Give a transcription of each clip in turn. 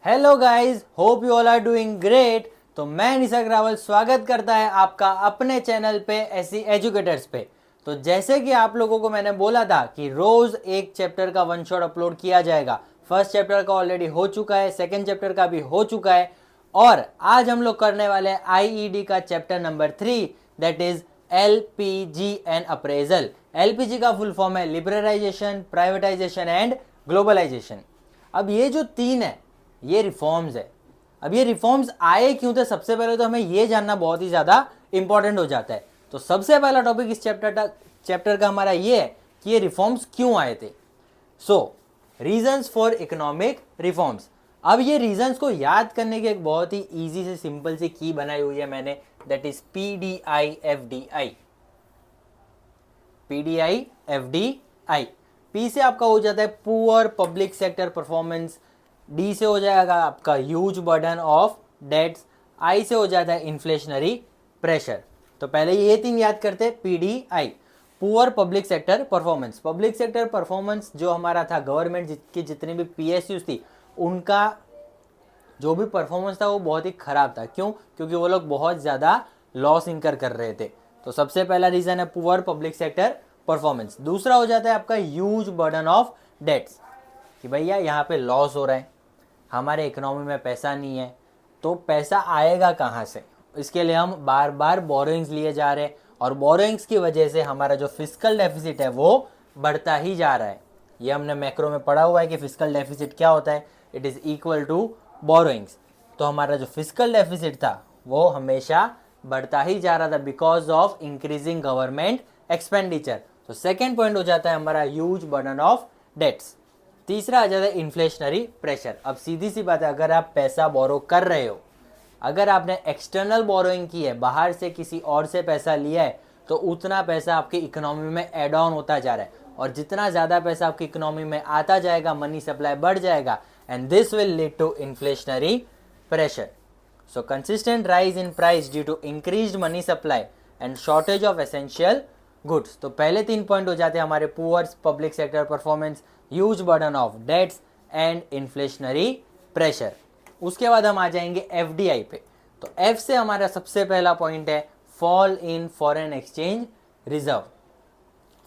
Hello guys, hope you all are doing great. तो मैं निसर्ग रावल स्वागत करता है आपका अपने चैनल पे एससी एजुकेटर्स पे। तो जैसे कि आप लोगों को मैंने बोला था कि रोज एक चैप्टर का वन शॉट अपलोड किया जाएगा। फर्स्ट चैप्टर का ऑलरेडी हो चुका है, सेकंड चैप्टर का भी हो चुका है और आज हम लोग करने वाले हैं आईईडी का chapter number 3, that is LPG and appraisal. LPG का फुल फॉर्म है लिबरलाइजेशन, प्राइवेटाइजेशन एंड ग्लोबलाइजेशन। अब ये जो तीन है ये रिफॉर्म्स है। अब ये रिफॉर्म्स आए क्यों थे, सबसे पहले तो हमें ये जानना बहुत ही ज़्यादा इंपॉर्टेंट हो जाता है। तो सबसे पहला टॉपिक इस चैप्टर का हमारा ये है कि ये रिफॉर्म्स क्यों आए थे। सो रीजंस फॉर इकोनॉमिक रिफॉर्म्स। अब ये रीजंस को याद करने की एक बहुत ही ईजी से सिंपल सी की बनाई हुई है मैंने, that is PDI-FDI। PDI-FDI। P से आपका हो जाता है poor public sector performance, D से हो जाएगा आपका ह्यूज बर्डन ऑफ डेट्स, आई से हो जाता है इन्फ्लेशनरी प्रेशर। तो पहले ये तीन याद करते हैं। PDI poor public sector performance. Public sector performance जो हमारा था, गवर्नमेंट की जितनी भी PSUs थी उनका जो भी परफॉर्मेंस था वो बहुत ही खराब था। क्यों? क्योंकि वो लोग बहुत ज़्यादा लॉस इनकर कर रहे थे। तो सबसे पहला रीज़न है पुअर पब्लिक सेक्टर परफॉर्मेंस। दूसरा हो जाता है आपका ह्यूज बर्डन ऑफ डेट्स, कि भैया यहाँ पे लॉस हो रहा है, हमारे इकोनॉमी में पैसा नहीं है, तो पैसा आएगा कहाँ से। इसके लिए हम बार बार बोरोइंग्स लिए जा रहे हैं और बोरोइंग्स की वजह से हमारा जो फिस्कल डेफिसिट है वो बढ़ता ही जा रहा है। ये हमने मैक्रो में पढ़ा हुआ है कि फिस्कल डेफिसिट क्या होता है, it is equal to borrowings. तो हमारा जो फिस्कल डेफिसिट था वो हमेशा बढ़ता ही जा रहा था because of increasing government expenditure. तो सेकेंड पॉइंट हो जाता है हमारा ह्यूज बर्डन ऑफ डेट्स। तीसरा आ जाता है इन्फ्लेशनरी प्रेशर। अब सीधी सी बात है, अगर आप पैसा बोरो कर रहे हो, अगर आपने एक्सटर्नल बोरोइंग की है, बाहर से किसी और से पैसा लिया है, तो उतना पैसा आपकी इकोनॉमी में एड ऑन होता जा रहा है और जितना ज़्यादा पैसा आपकी इकोनॉमी में आता जाएगा, मनी सप्लाई बढ़ जाएगा and this will lead to inflationary pressure. So consistent rise in price due to increased money supply and shortage of essential goods. तो पहले तीन पॉइंट हो जाते हैं हमारे poor public sector performance, huge burden of debts and inflationary pressure. उसके बाद हम आ जाएंगे FDI पे। तो F से हमारा सबसे पहला पॉइंट है fall in foreign exchange reserve.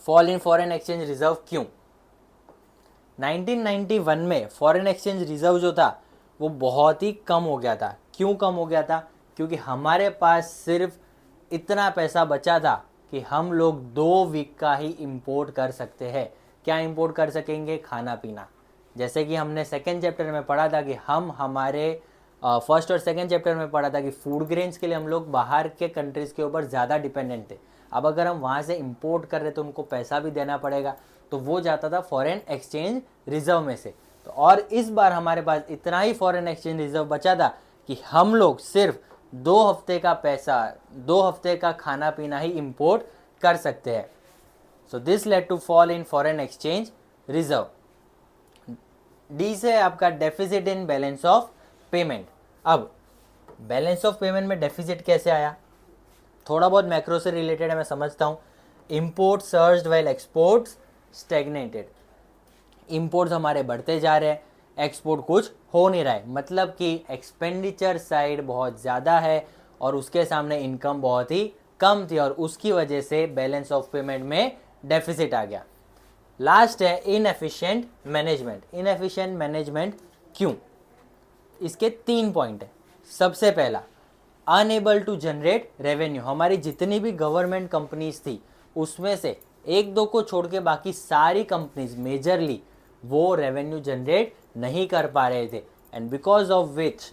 Fall in foreign exchange reserve क्यों? 1991 में फॉरेन एक्सचेंज रिजर्व जो था वो बहुत ही कम हो गया था। क्यों कम हो गया था? क्योंकि हमारे पास सिर्फ इतना पैसा बचा था कि हम लोग 2 वीक का ही इंपोर्ट कर सकते हैं। क्या इंपोर्ट कर सकेंगे? खाना पीना। जैसे कि हमने सेकेंड चैप्टर में पढ़ा था कि हम हमारे फर्स्ट और सेकेंड चैप्टर में पढ़ा था कि फूड ग्रेन्स के लिए हम लोग बाहर के कंट्रीज़ के ऊपर ज़्यादा डिपेंडेंट थे। अब अगर हम वहाँ से इंपोर्ट कर रहे तो उनको पैसा भी देना पड़ेगा, तो वो जाता था फॉरेन एक्सचेंज रिजर्व में से। तो और इस बार हमारे पास इतना ही फॉरेन एक्सचेंज रिजर्व बचा था कि हम लोग सिर्फ 2 हफ्ते का पैसा, 2 हफ्ते का खाना पीना ही इंपोर्ट कर सकते हैं। So this led to fall in foreign exchange reserve. D से आपका deficit in balance of payment. अब बैलेंस ऑफ पेमेंट में डेफिसिट कैसे आया? थोड़ा बहुत मैक्रो से रिलेटेड है, मैं समझता हूँ। Import surged while exports stagnated. Imports हमारे बढ़ते जा रहे हैं, एक्सपोर्ट कुछ हो नहीं रहा है, मतलब कि एक्सपेंडिचर साइड बहुत ज़्यादा है और उसके सामने इनकम बहुत ही कम थी और उसकी वजह से बैलेंस ऑफ पेमेंट में डेफिसिट आ गया। लास्ट है इनएफिशिएंट मैनेजमेंट। इनएफिशिएंट मैनेजमेंट क्यों? इसके 3 पॉइंट है। सबसे पहला, अनएबल टू जनरेट रेवेन्यू। हमारी जितनी भी गवर्नमेंट कंपनीज थी उसमें से 1-2 को छोड़ के बाकी सारी कंपनीज मेजरली वो रेवेन्यू जनरेट नहीं कर पा रहे थे एंड बिकॉज ऑफ विच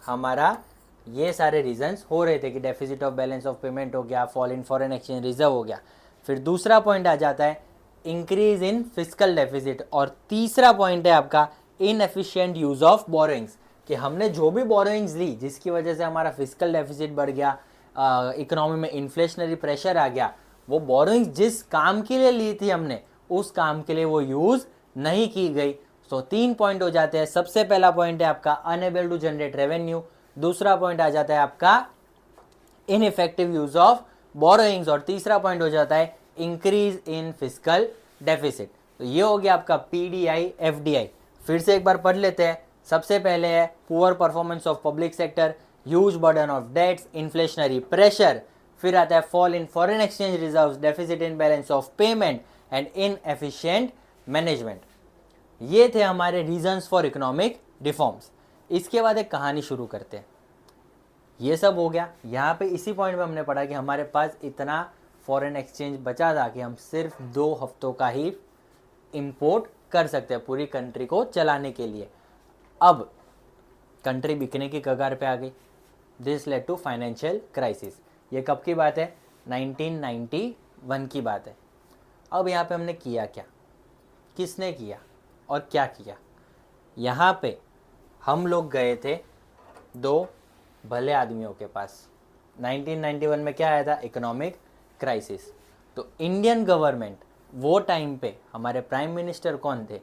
हमारा ये सारे रीजंस हो रहे थे कि deficit of balance of payment हो गया, fall in foreign exchange reserve हो गया। फिर दूसरा पॉइंट आ जाता है इंक्रीज इन फिस्कल डेफिसिट और तीसरा पॉइंट है आपका इनएफिशिएंट यूज ऑफ बोरोइंग्स, कि हमने जो भी बोरोइंग्स ली जिसकी वजह से हमारा फिस्कल डेफिसिट बढ़ गया, इकोनॉमी में इन्फ्लेशनरी प्रेशर आ गया, वो बोरोइंग्स जिस काम के लिए ली थी हमने उस काम के लिए वो यूज नहीं की गई। तो 3 पॉइंट हो जाते हैं। सबसे पहला पॉइंट है आपका अनएबल टू जनरेट रेवेन्यू, दूसरा पॉइंट आ जाता है आपका इनइफेक्टिव यूज ऑफ बोरोइंग्स और तीसरा पॉइंट हो जाता है इंक्रीज इन फिस्कल डेफिसिट। तो ये हो गया आपका PDI-FDI। फिर से एक बार पढ़ लेते हैं। सबसे पहले है poor performance of public sector, huge burden of debts, inflationary pressure, फिर आता है fall in foreign exchange reserves, deficit in balance of payment and inefficient management. ये थे हमारे रीजंस फॉर इकोनॉमिक रिफॉर्म्स। इसके बाद एक कहानी शुरू करते हैं। ये सब हो गया, यहाँ पे इसी पॉइंट पे हमने पढ़ा कि हमारे पास इतना फॉरेन एक्सचेंज बचा था कि हम सिर्फ 2 हफ्तों का ही इंपोर्ट कर सकते हैं पूरी कंट्री को चलाने के लिए। अब कंट्री बिकने की कगार पे आ गई। This led to financial crisis. ये कब की बात है? 1991 की बात है। अब यहाँ पे हमने किया क्या, किसने किया और क्या किया? यहाँ पे हम लोग गए थे 2 भले आदमियों के पास। 1991 में क्या आया था? Economic crisis. तो इंडियन गवर्नमेंट वो टाइम पे हमारे प्राइम मिनिस्टर कौन थे?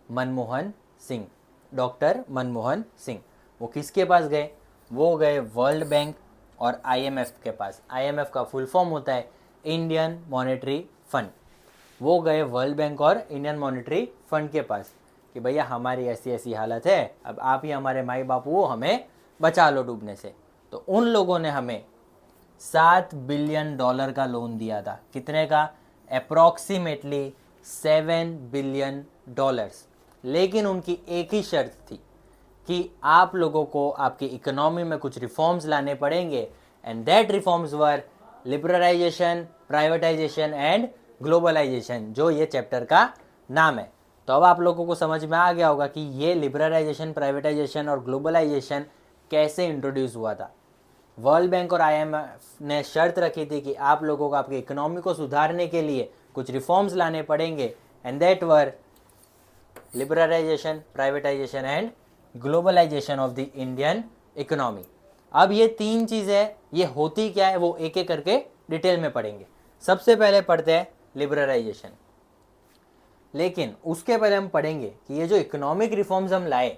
मनमोहन सिंह, डॉक्टर मनमोहन सिंह। वो किसके पास गए? वो गए वर्ल्ड बैंक और आईएमएफ के पास। आईएमएफ का फुल फॉर्म होता है इंडियन मॉनेटरी फंड। वो गए वर्ल्ड बैंक और इंडियन मॉनेटरी फंड के पास कि भैया हमारी ऐसी ऐसी हालत है, अब आप ही हमारे माई बापू हो, हमें बचा लो डूबने से। तो उन लोगों ने हमें $7 बिलियन का लोन दिया था। कितने का? Approximately $7 billion. लेकिन उनकी एक ही शर्त थी कि आप लोगों को आपकी इकोनॉमी में कुछ रिफॉर्म्स लाने पड़ेंगे, and that reforms were liberalisation, privatisation and globalisation, जो ये चैप्टर का नाम है। तो अब आप लोगों को समझ में आ गया होगा कि ये लिबरलाइजेशन, प्राइवेटाइजेशन और ग्लोबलाइजेशन कैसे इंट्रोड्यूस हुआ था। वर्ल्ड बैंक और आईएमएफ ने शर्त रखी थी कि आप लोगों को आपकी इकोनॉमी को सुधारने के लिए कुछ रिफॉर्म्स लाने पड़ेंगे, and that were liberalisation, privatisation and globalisation of the Indian economy. अब ये 3 चीज़ें, ये होती क्या है वो एक एक करके डिटेल में पढ़ेंगे। सबसे पहले पढ़ते हैं लिबरलाइजेशन। लेकिन उसके पहले हम पढ़ेंगे कि ये जो इकोनॉमिक रिफॉर्म्स हम लाए,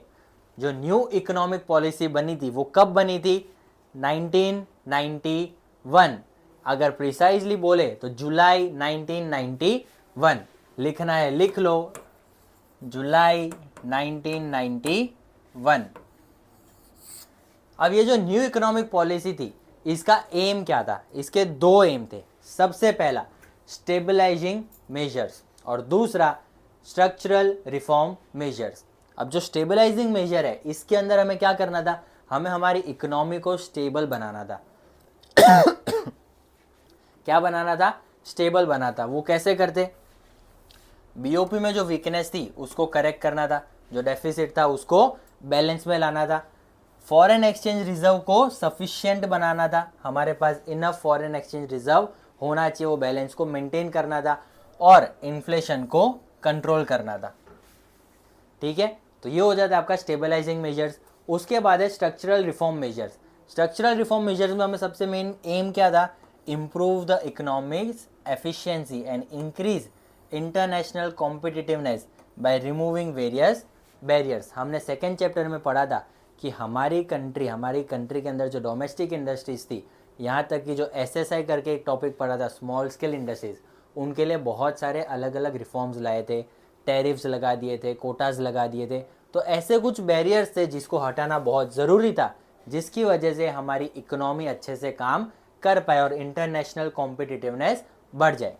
जो न्यू इकोनॉमिक पॉलिसी बनी थी, वो कब बनी थी? 1991। अगर प्रिसाइजली बोले तो जुलाई 1991। लिखना है, लिख लो, जुलाई 1991। अब ये जो न्यू इकोनॉमिक पॉलिसी थी, इसका एम क्या था? इसके 2 एम थे। सबसे पहला स्टेबलाइजिंग मेजर्स और दूसरा स्ट्रक्चरल रिफॉर्म मेजर्स। अब जो स्टेबलाइजिंग मेजर है, इसके अंदर हमें क्या करना था? हमें हमारी इकोनॉमी को स्टेबल बनाना था। क्या बनाना था? स्टेबल बनाना था। वो कैसे करते? बीओपी में जो वीकनेस थी उसको करेक्ट करना था, जो डेफिसिट था उसको बैलेंस में लाना था, फॉरेन एक्सचेंज रिजर्व को सफिशिएंट बनाना था, हमारे पास इनफ फॉरेन एक्सचेंज रिजर्व होना चाहिए, वो बैलेंस को मेंटेन करना था, और इन्फ्लेशन को कंट्रोल करना था। ठीक है, तो ये हो जाता है आपका स्टेबलाइजिंग मेजर्स। उसके बाद है structural reform measures. Structural reform measures में हमें सबसे मेन एम क्या था? Improve the economics efficiency and increase international competitiveness by removing various barriers. हमने सेकेंड चैप्टर में पढ़ा था कि हमारी कंट्री के अंदर जो डोमेस्टिक इंडस्ट्रीज थी, यहाँ तक कि जो एसएसआई करके एक टॉपिक पढ़ा था, स्मॉल स्केल इंडस्ट्रीज, उनके लिए बहुत सारे अलग अलग रिफॉर्म्स लाए थे, टैरिफ्स लगा दिए थे, कोटाज लगा दिए थे। तो ऐसे कुछ बैरियर्स थे जिसको हटाना बहुत ज़रूरी था, जिसकी वजह से हमारी इकोनॉमी अच्छे से काम कर पाए और इंटरनेशनल कॉम्पिटिटिवनेस बढ़ जाए।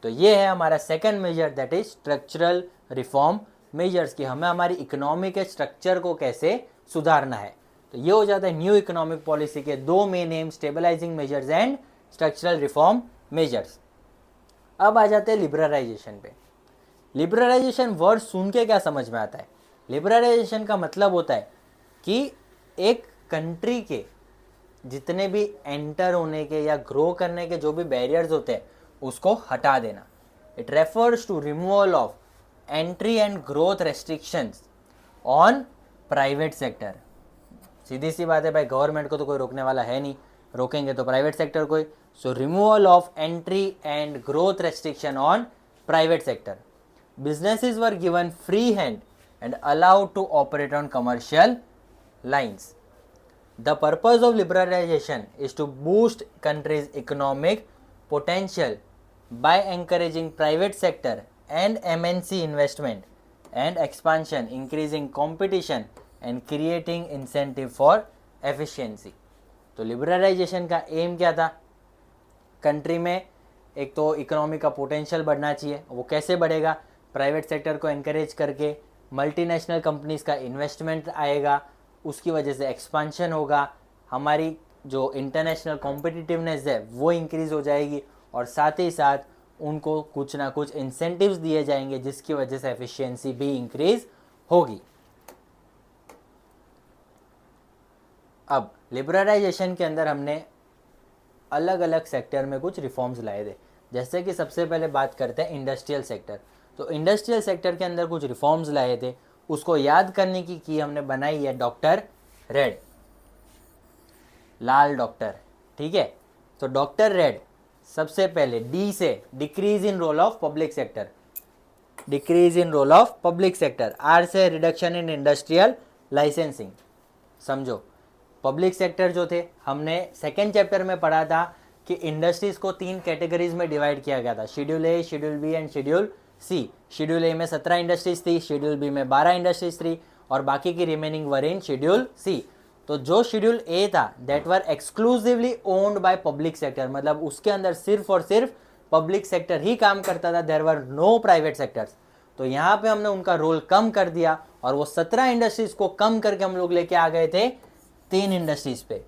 तो ये है हमारा second measure, that is structural reform measures, कि हमें हमारी इकोनॉमी के स्ट्रक्चर को कैसे सुधारना है। तो ये हो जाता है न्यू इकोनॉमिक पॉलिसी के 2 main aim, stabilising measures and structural reform measures. अब आ जाते हैं लिबरलाइजेशन पे। लिबरलाइजेशन वर्ड सुन के क्या समझ में आता है? लिबरलाइजेशन का मतलब होता है कि एक कंट्री के जितने भी एंटर होने के या ग्रो करने के जो भी बैरियर्स होते हैं उसको हटा देना। It refers to removal of entry and growth restrictions on private sector. सीधी सी बात है भाई, गवर्नमेंट को तो कोई रोकने वाला है नहीं, रोकेंगे तो प्राइवेट सेक्टर को ही। So removal of entry and growth restriction on private sector. Businesses were given free hand and allowed to operate on commercial lines. The purpose of liberalization is to boost country's economic potential by encouraging private sector and MNC investment and expansion, increasing competition and creating incentive for efficiency. तो liberalisation का M क्या था? Country में एक तो economy का potential बढ़ना चाहिए। वो कैसे बढ़ेगा? प्राइवेट सेक्टर को एनकरेज करके, मल्टीनेशनल कंपनीज का इन्वेस्टमेंट आएगा, उसकी वजह से एक्सपांशन होगा, हमारी जो इंटरनेशनल कॉम्पिटिटिवनेस है वो इंक्रीज हो जाएगी, और साथ ही साथ उनको कुछ ना कुछ इंसेंटिव्स दिए जाएंगे जिसकी वजह से एफिशिएंसी भी इंक्रीज होगी। अब लिबरलाइजेशन के अंदर हमने अलग अलग सेक्टर में कुछ रिफॉर्म्स लाए थे। जैसे कि सबसे पहले बात करते हैं इंडस्ट्रियल सेक्टर। तो इंडस्ट्रियल सेक्टर के अंदर कुछ रिफॉर्म्स लाए थे, उसको याद करने की हमने बनाई है डॉक्टर रेड, लाल डॉक्टर, ठीक है। तो डॉक्टर रेड सबसे पहले डी से decrease in role of public sector, decrease in role of public sector. R से रिडक्शन इन इंडस्ट्रियल लाइसेंसिंग। समझो, पब्लिक सेक्टर जो थे, हमने सेकेंड चैप्टर में पढ़ा था कि इंडस्ट्रीज को 3 कैटेगरीज में डिवाइड किया गया था, schedule A, schedule B and schedule C. Schedule A में 17 इंडस्ट्रीज थी, शेड्यूल बी में 12 इंडस्ट्रीज थी, और बाकी की रिमेनिंग वर इन शेड्यूल सी। तो जो शेड्यूल ए था that were exclusively owned by public sector, मतलब उसके अंदर सिर्फ और सिर्फ पब्लिक सेक्टर ही काम करता था, there were no private sectors. तो यहाँ पे हमने उनका रोल कम कर दिया, और वो 17 इंडस्ट्रीज को कम करके हम लोग लेके आ गए थे 3 इंडस्ट्रीज पे,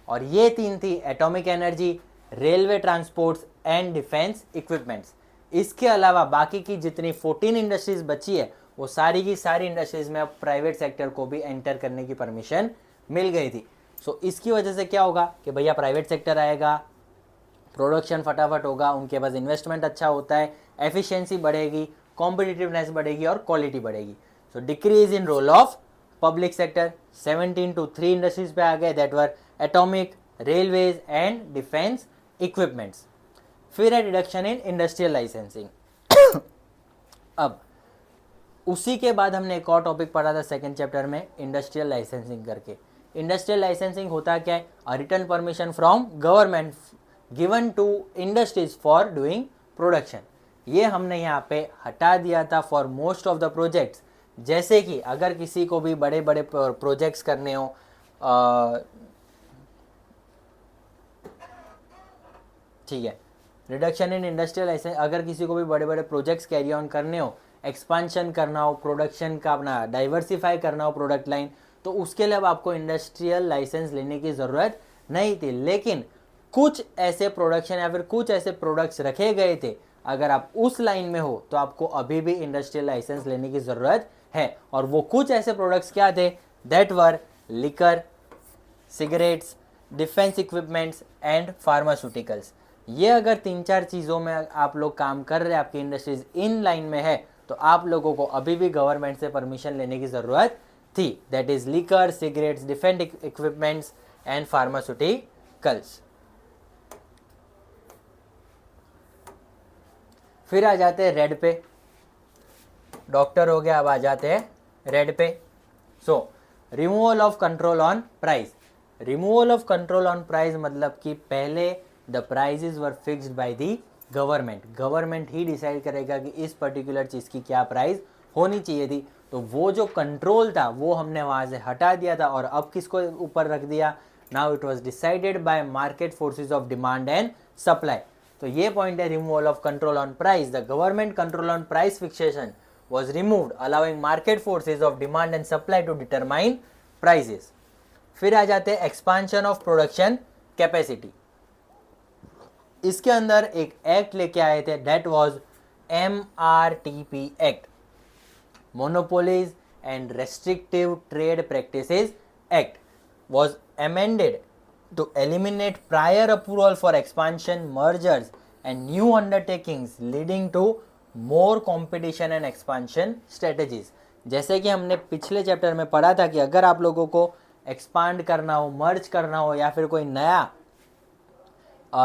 और ये 3 थी atomic energy, railway transports and defence equipments. इसके अलावा बाकी की जितनी 14 इंडस्ट्रीज बची है वो सारी की सारी इंडस्ट्रीज में अब प्राइवेट सेक्टर को भी एंटर करने की परमिशन मिल गई थी। सो इसकी वजह से क्या होगा कि भैया प्राइवेट सेक्टर आएगा, प्रोडक्शन फटाफट होगा, उनके पास इन्वेस्टमेंट अच्छा होता है, एफिशिएंसी बढ़ेगी, कॉम्पिटिटिवनेस बढ़ेगी और क्वालिटी बढ़ेगी। So decrease in role of public sector, 17 to 3 industries पे आ गए, that were atomic, railways and defence equipments. फिर है रिडक्शन इन इंडस्ट्रियल लाइसेंसिंग। अब उसी के बाद हमने एक और टॉपिक पढ़ा था सेकंड चैप्टर में, इंडस्ट्रियल लाइसेंसिंग करके। इंडस्ट्रियल लाइसेंसिंग होता क्या है? Written permission from government given to industries for doing production. ये हमने यहाँ पे हटा दिया था for most of the projects. जैसे कि अगर किसी को भी बड़े बड़े प्रोजेक्ट्स करने हो, ठीक है, रिडक्शन इन इंडस्ट्रियल लाइसेंस, अगर किसी को भी बड़े बड़े प्रोजेक्ट्स कैरी ऑन करने हो, एक्सपांशन करना हो, प्रोडक्शन का अपना डाइवर्सिफाई करना हो प्रोडक्ट लाइन, तो उसके लिए अब आपको इंडस्ट्रियल लाइसेंस लेने की ज़रूरत नहीं थी। लेकिन कुछ ऐसे प्रोडक्शन या फिर कुछ ऐसे प्रोडक्ट्स रखे गए थे, अगर आप उस लाइन में हो तो आपको अभी भी इंडस्ट्रियल लाइसेंस लेने की ज़रूरत है। और वो कुछ ऐसे प्रोडक्ट्स क्या थे? That were liquor, cigarettes, defence equipments and pharmaceuticals. ये अगर 3-4 चीज़ों में आप लोग काम कर रहे हैं, आपकी इंडस्ट्रीज इन लाइन में है, तो आप लोगों को अभी भी गवर्नमेंट से परमिशन लेने की ज़रूरत थी। That is liquor, cigarettes, defence equipments and pharmaceuticals. फिर आ जाते हैं रेड पे, डॉक्टर हो गया, अब आ जाते हैं रेड पे। So removal of control on price. Removal of control on price मतलब कि पहले the prices were fixed by the government. Government ही डिसाइड करेगा कि इस पर्टिकुलर चीज़ की क्या प्राइस होनी चाहिए थी। तो वो जो कंट्रोल था वो हमने वहाँ से हटा दिया था, और अब किसको ऊपर रख दिया? Now it was decided by market forces of demand and supply. तो ये पॉइंट है removal of control on price. The government control on price fixation was removed, allowing market forces of demand and supply to determine prices. फिर आ जाते हैं expansion of production capacity. इसके अंदर एक एक्ट लेके आए थे, that was MRTP act, monopolies and restrictive trade practices act, was amended to eliminate prior approval for expansion, mergers and new undertakings leading to more competition and expansion strategies. जैसे कि हमने पिछले चैप्टर में पढ़ा था कि अगर आप लोगों को एक्सपांड करना हो, मर्ज करना हो, या फिर कोई नया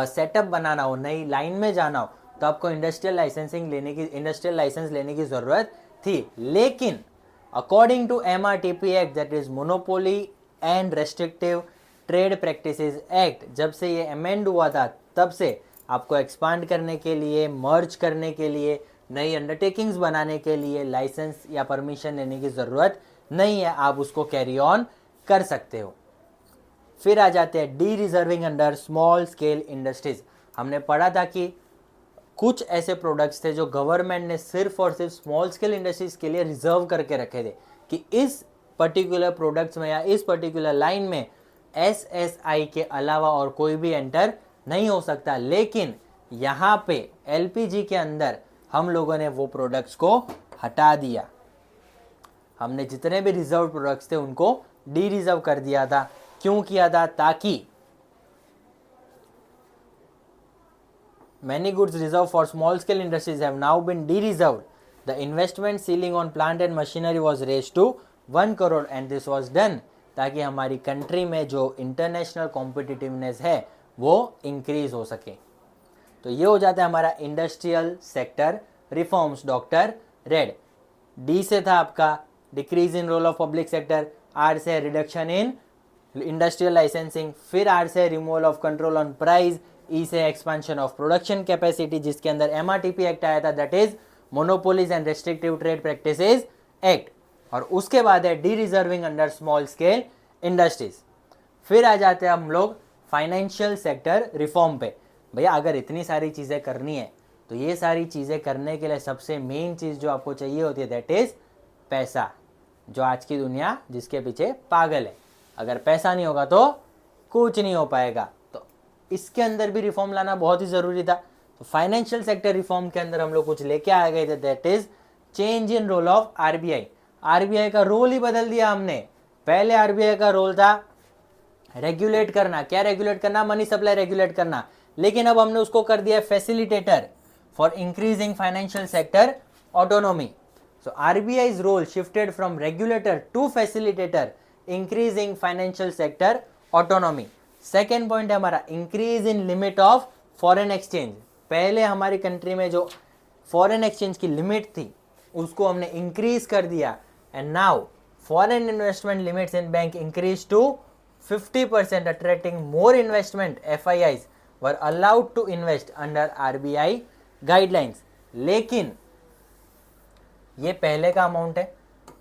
सेटअप बनाना हो, नई लाइन में जाना हो, तो आपको इंडस्ट्रियल लाइसेंस लेने की ज़रूरत थी। लेकिन according to MRTP act, that is monopoly and restrictive trade practices act, जब से ये अमेंड हुआ था तब से आपको एक्सपांड करने के लिए, मर्ज करने के लिए, नई अंडरटेकिंग्स बनाने के लिए लाइसेंस या परमिशन लेने की ज़रूरत नहीं है, आप उसको कैरी ऑन कर सकते हो। फिर आ जाते हैं D reserving under small scale industries. हमने पढ़ा था कि कुछ ऐसे प्रोडक्ट्स थे जो गवर्नमेंट ने सिर्फ और सिर्फ स्मॉल स्केल इंडस्ट्रीज के लिए रिजर्व करके रखे थे कि इस पर्टिकुलर प्रोडक्ट्स में या इस पर्टिकुलर लाइन में एसएसआई के अलावा और कोई भी एंटर नहीं हो सकता। लेकिन यहाँ पे एलपीजी के अंदर हम लोगों ने वो प्रोडक्ट्स को हटा दिया। हमने जितने भी रिजर्व प्रोडक्ट्स थे उनको डी रिजर्व कर दिया था। क्यों किया था? ताकि many goods reserved for small scale industries have now been de-reserved. The investment ceiling on plant and machinery was raised to 1 crore and this was done ताकि हमारी कंट्री में जो इंटरनेशनल कॉम्पिटिटिवनेस है वो इंक्रीज हो सके। तो ये हो जाता है हमारा industrial sector reforms. Doctor red. D से था आपका decrease in role of public sector, R से रिडक्शन इन इंडस्ट्रियल लाइसेंसिंग, फिर आर से removal of control on price, E से एक्सपेंशन ऑफ प्रोडक्शन कैपेसिटी जिसके अंदर एमआरटीपी एक्ट आया था, that is monopolies and restrictive trade practices act. और उसके बाद है D reserving under small scale industries. फिर आ जाते हैं हम लोग फाइनेंशियल सेक्टर रिफॉर्म पे। भैया अगर इतनी सारी चीज़ें करनी है तो ये सारी चीज़ें करने के लिए सबसे मेन चीज़ जो आपको चाहिए होती है दैट इज पैसा, जो आज की दुनिया जिसके पीछे पागल है। अगर पैसा नहीं होगा तो कुछ नहीं हो पाएगा। तो इसके अंदर भी रिफॉर्म लाना बहुत ही ज़रूरी था। तो फाइनेंशियल सेक्टर रिफॉर्म के अंदर हम लोग कुछ लेके आ गए थे, that is change in role of RBI. RBI का रोल ही बदल दिया हमने। पहले आरबीआई का रोल था रेगुलेट करना। क्या रेगुलेट करना? मनी सप्लाई रेगुलेट करना। लेकिन अब हमने उसको कर दिया facilitator for increasing financial sector autonomy. So RBI's role shifted from regulator to facilitator, increasing financial sector autonomy. Second point है हमारा increase in limit of foreign exchange. पहले हमारी कंट्री में जो फॉरेन एक्सचेंज की लिमिट थी उसको हमने इंक्रीज कर दिया and now foreign investment limits in bank increase to 50%, attracting more investment. FIIs were allowed to invest under RBI guidelines. लेकिन ये पहले का अमाउंट है,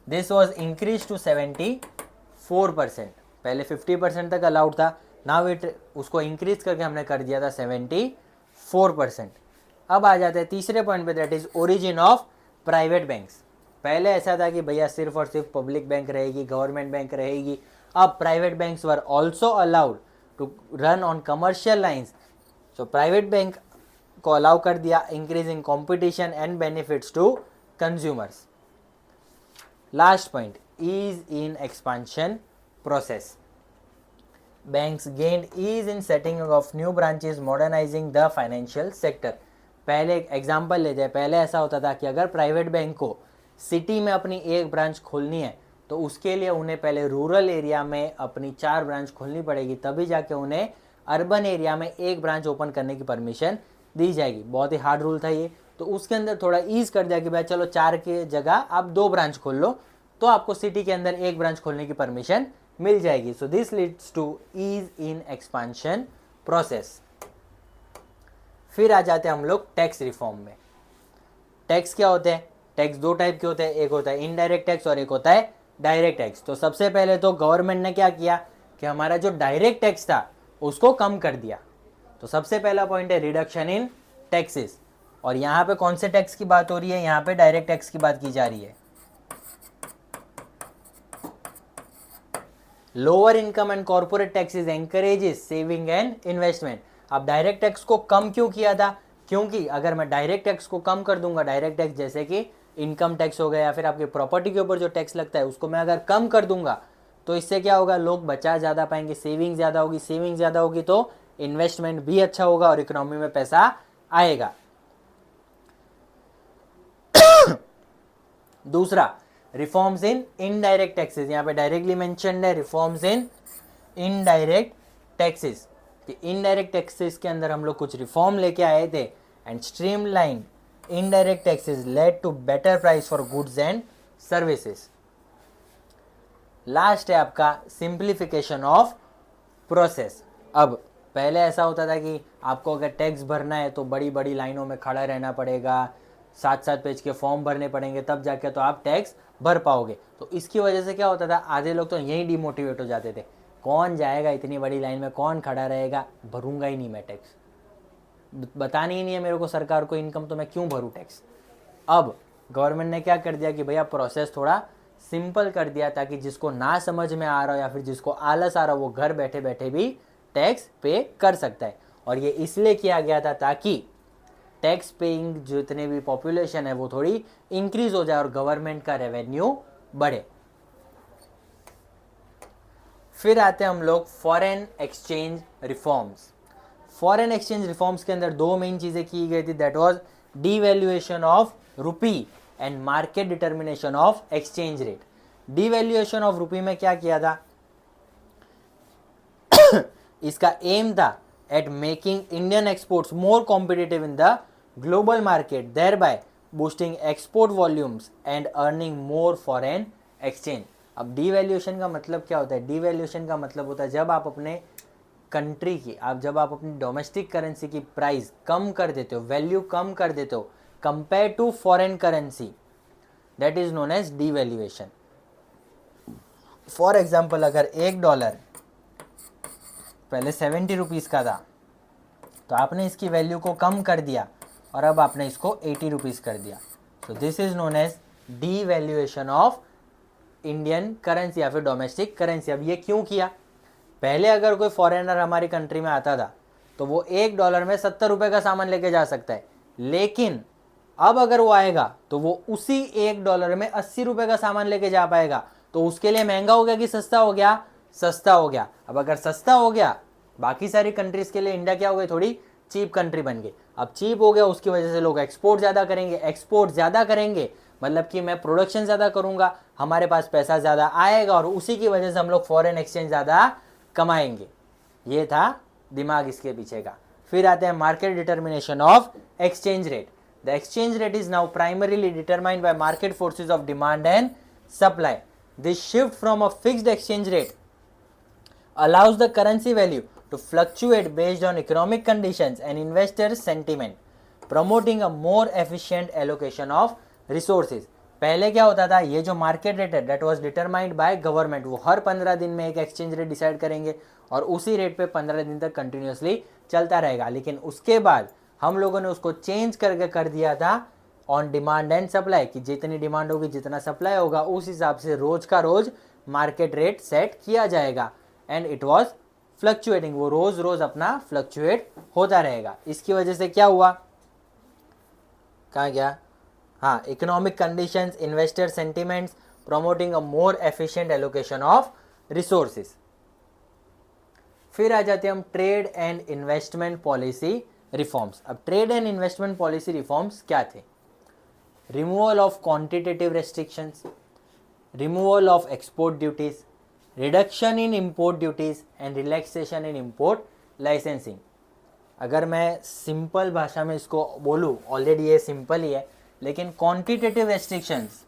दिस वॉज इंक्रीज टू 74%। पहले 50% तक अलाउड था, नाउ इट उसको इंक्रीज करके हमने कर दिया था 74%। अब आ जाते हैं तीसरे पॉइंट पे, that is origin of private banks. पहले ऐसा था कि भैया सिर्फ और सिर्फ पब्लिक बैंक रहेगी, गवर्नमेंट बैंक रहेगी। अब private banks were also allowed to run on commercial lines. So private bank को अलाउ कर दिया, increasing competition and benefits to consumers. Last point, ease in expansion process. Banks gained ease in setting of new branches, modernizing the financial sector. पहले एक example ले जाए, पहले ऐसा होता था कि अगर प्राइवेट बैंक को सिटी में अपनी एक ब्रांच खोलनी है तो उसके लिए उन्हें पहले रूरल एरिया में अपनी 4 ब्रांच खोलनी पड़ेगी, तभी जाके उन्हें अर्बन एरिया में एक ब्रांच ओपन करने की परमिशन दी जाएगी। बहुत ही हार्ड रूल था ये। तो उसके अंदर थोड़ा ईज कर दिया कि भाई चलो 4 के जगह आप 2 ब्रांच खोल लो तो आपको सिटी के अंदर एक ब्रांच खोलने की परमिशन मिल जाएगी। So this leads to ease in expansion process. फिर आ जाते हैं हम लोग टैक्स रिफॉर्म में। टैक्स क्या होते हैं? टैक्स 2 टाइप के होते हैं, एक होता है इनडायरेक्ट टैक्स और एक होता है डायरेक्ट टैक्स। तो सबसे पहले तो गवर्नमेंट ने क्या किया कि हमारा जो डायरेक्ट टैक्स था उसको कम कर दिया। तो सबसे पहला पॉइंट है रिडक्शन इन टैक्सेस। और यहाँ पे कौन से टैक्स की बात हो रही है? यहाँ पे डायरेक्ट टैक्स की बात की जा रही है। Lower income and corporate taxes encourages saving and investment. अब डायरेक्ट टैक्स को कम क्यों किया था? क्योंकि अगर मैं डायरेक्ट टैक्स को कम कर दूंगा, डायरेक्ट टैक्स जैसे कि इनकम टैक्स हो गया या फिर आपके प्रॉपर्टी के ऊपर जो टैक्स लगता है उसको मैं अगर कम कर दूंगा तो इससे क्या होगा? लोग बचा ज़्यादा पाएंगे, सेविंग ज़्यादा होगी, सेविंग ज़्यादा होगी तो इन्वेस्टमेंट भी अच्छा होगा और इकोनॉमी में पैसा आएगा। दूसरा, रिफॉर्म्स इन इनडायरेक्ट टैक्सेस। यहाँ पे डायरेक्टली मेंशन्ड है रिफॉर्म्स इन इनडायरेक्ट टैक्सेस। कि इनडायरेक्ट टैक्सेस के अंदर हम लोग कुछ रिफॉर्म लेके आए थे and streamline indirect taxes led to better price for goods and services. Last है आपका सिंप्लीफिकेशन ऑफ प्रोसेस। अब पहले ऐसा होता था कि आपको अगर टैक्स भरना है तो बड़ी बड़ी लाइनों में खड़ा रहना पड़ेगा, सात सात पेज के फॉर्म भरने पड़ेंगे, तब जाके तो आप टैक्स भर पाओगे। तो इसकी वजह से क्या होता था, आधे लोग तो यहीं डिमोटिवेट हो जाते थे, कौन जाएगा इतनी बड़ी लाइन में, कौन खड़ा रहेगा, भरूंगा ही नहीं मैं टैक्स, बतानी ही नहीं है मेरे को सरकार को इनकम, तो मैं क्यों भरूँ टैक्स। अब गवर्नमेंट ने क्या कर दिया कि भैया प्रोसेस थोड़ा सिंपल कर दिया, ताकि जिसको ना समझ में आ रहा हो या फिर जिसको आलस आ रहा हो वो घर बैठे बैठे भी टैक्स पे कर सकता है। और ये इसलिए किया गया था ताकि टैक्स पेइंग जितने भी पॉपुलेशन है वो थोड़ी इंक्रीज हो जाए और गवर्नमेंट का रेवेन्यू बढ़े। फिर आते हैं हम लोग foreign exchange reforms. Foreign exchange reforms के अंदर दो मेन चीजें की गई थी, that was devaluation of rupee and market determination of exchange rate. Devaluation of rupee में क्या किया था, इसका एम था eight making Indian exports more competitive in the global market, thereby boosting export volumes and earning more foreign exchange. अब devaluation का मतलब क्या होता है, डीवैल्यूएशन का मतलब होता है जब आप अपने कंट्री की, जब आप अपनी डोमेस्टिक करेंसी की प्राइस कम कर देते हो, वैल्यू कम कर देते हो compare to foreign currency, that is known as devaluation. For example अगर $1 पहले 70 रुपीज़ का था, तो आपने इसकी वैल्यू को कम कर दिया और अब आपने इसको 80 रुपीज़ कर दिया, तो this is known as devaluation of Indian currency या फिर डोमेस्टिक करेंसी। अब ये क्यों किया, पहले अगर कोई फॉरेनर हमारी कंट्री में आता था तो वो $1 में 70 रुपये का सामान लेके जा सकता है, लेकिन अब अगर वो आएगा तो वो उसी $1 में 80 रुपये का सामान लेके जा पाएगा। तो उसके लिए महंगा हो गया कि सस्ता हो गया, सस्ता हो गया। अब अगर सस्ता हो गया, बाकी सारी कंट्रीज के लिए इंडिया क्या हो गई, थोड़ी चीप कंट्री बन गई। अब चीप हो गया, उसकी वजह से लोग एक्सपोर्ट ज़्यादा करेंगे, एक्सपोर्ट ज़्यादा करेंगे मतलब कि मैं प्रोडक्शन ज़्यादा करूँगा, हमारे पास पैसा ज़्यादा आएगा और उसी की वजह से हम लोग फॉरेन एक्सचेंज ज़्यादा कमाएंगे। ये था दिमाग इसके पीछे का। फिर आते हैं market determination of exchange rate. The exchange rate is now primarily determined by market forces of demand and supply. This shift from a fixed exchange rate allows the currency value to fluctuate based on economic conditions and investors sentiment, promoting a more efficient allocation of resources। पहले क्या होता था, ये जो market rate है that was determined by government, वो हर 15 दिन में एक एक्सचेंज रेट डिसाइड करेंगे और उसी रेट पे 15 दिन तक कंटिन्यूसली चलता रहेगा। लेकिन उसके बाद हम लोगों ने उसको चेंज करके कर दिया था ऑन डिमांड एंड सप्लाई, कि जितनी डिमांड होगी जितना सप्लाई होगा उस हिसाब से रोज का रोज मार्केट रेट सेट किया जाएगा। एंड इट वॉज फ्लक्चुएटिंग, वो रोज रोज अपना फ्लक्चुएट होता रहेगा। इसकी वजह से क्या हुआ, कहाँ गया, हाँ, economic conditions, investor sentiments, promoting a more efficient allocation of resources. फिर आ जाते हैं हम trade and investment policy reforms. अब trade and investment policy reforms क्या थे, removal of quantitative restrictions, removal of export duties, reduction in import duties and relaxation in import licensing. अगर मैं सिंपल भाषा में इसको बोलूँ, ऑलरेडी ये सिंपल ही है, लेकिन क्वांटिटेटिव रेस्ट्रिक्शंस,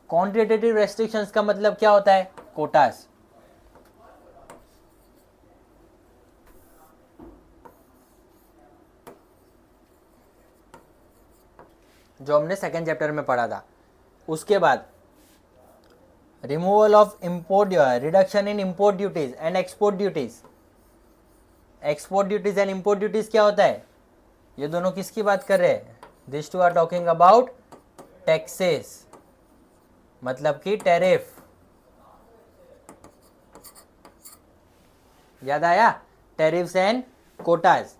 क्वांटिटेटिव रेस्ट्रिक्शंस का मतलब क्या होता है, कोटास। जो हमने सेकेंड चैप्टर में पढ़ा था। उसके बाद removal of import, reduction in import duties and export duties. Export duties and import duties क्या होता है, ये दोनों किसकी बात कर रहे हैं, this two are talking about taxes, मतलब कि टैरिफ। याद आया, टैरिफ्स एंड कोटाज।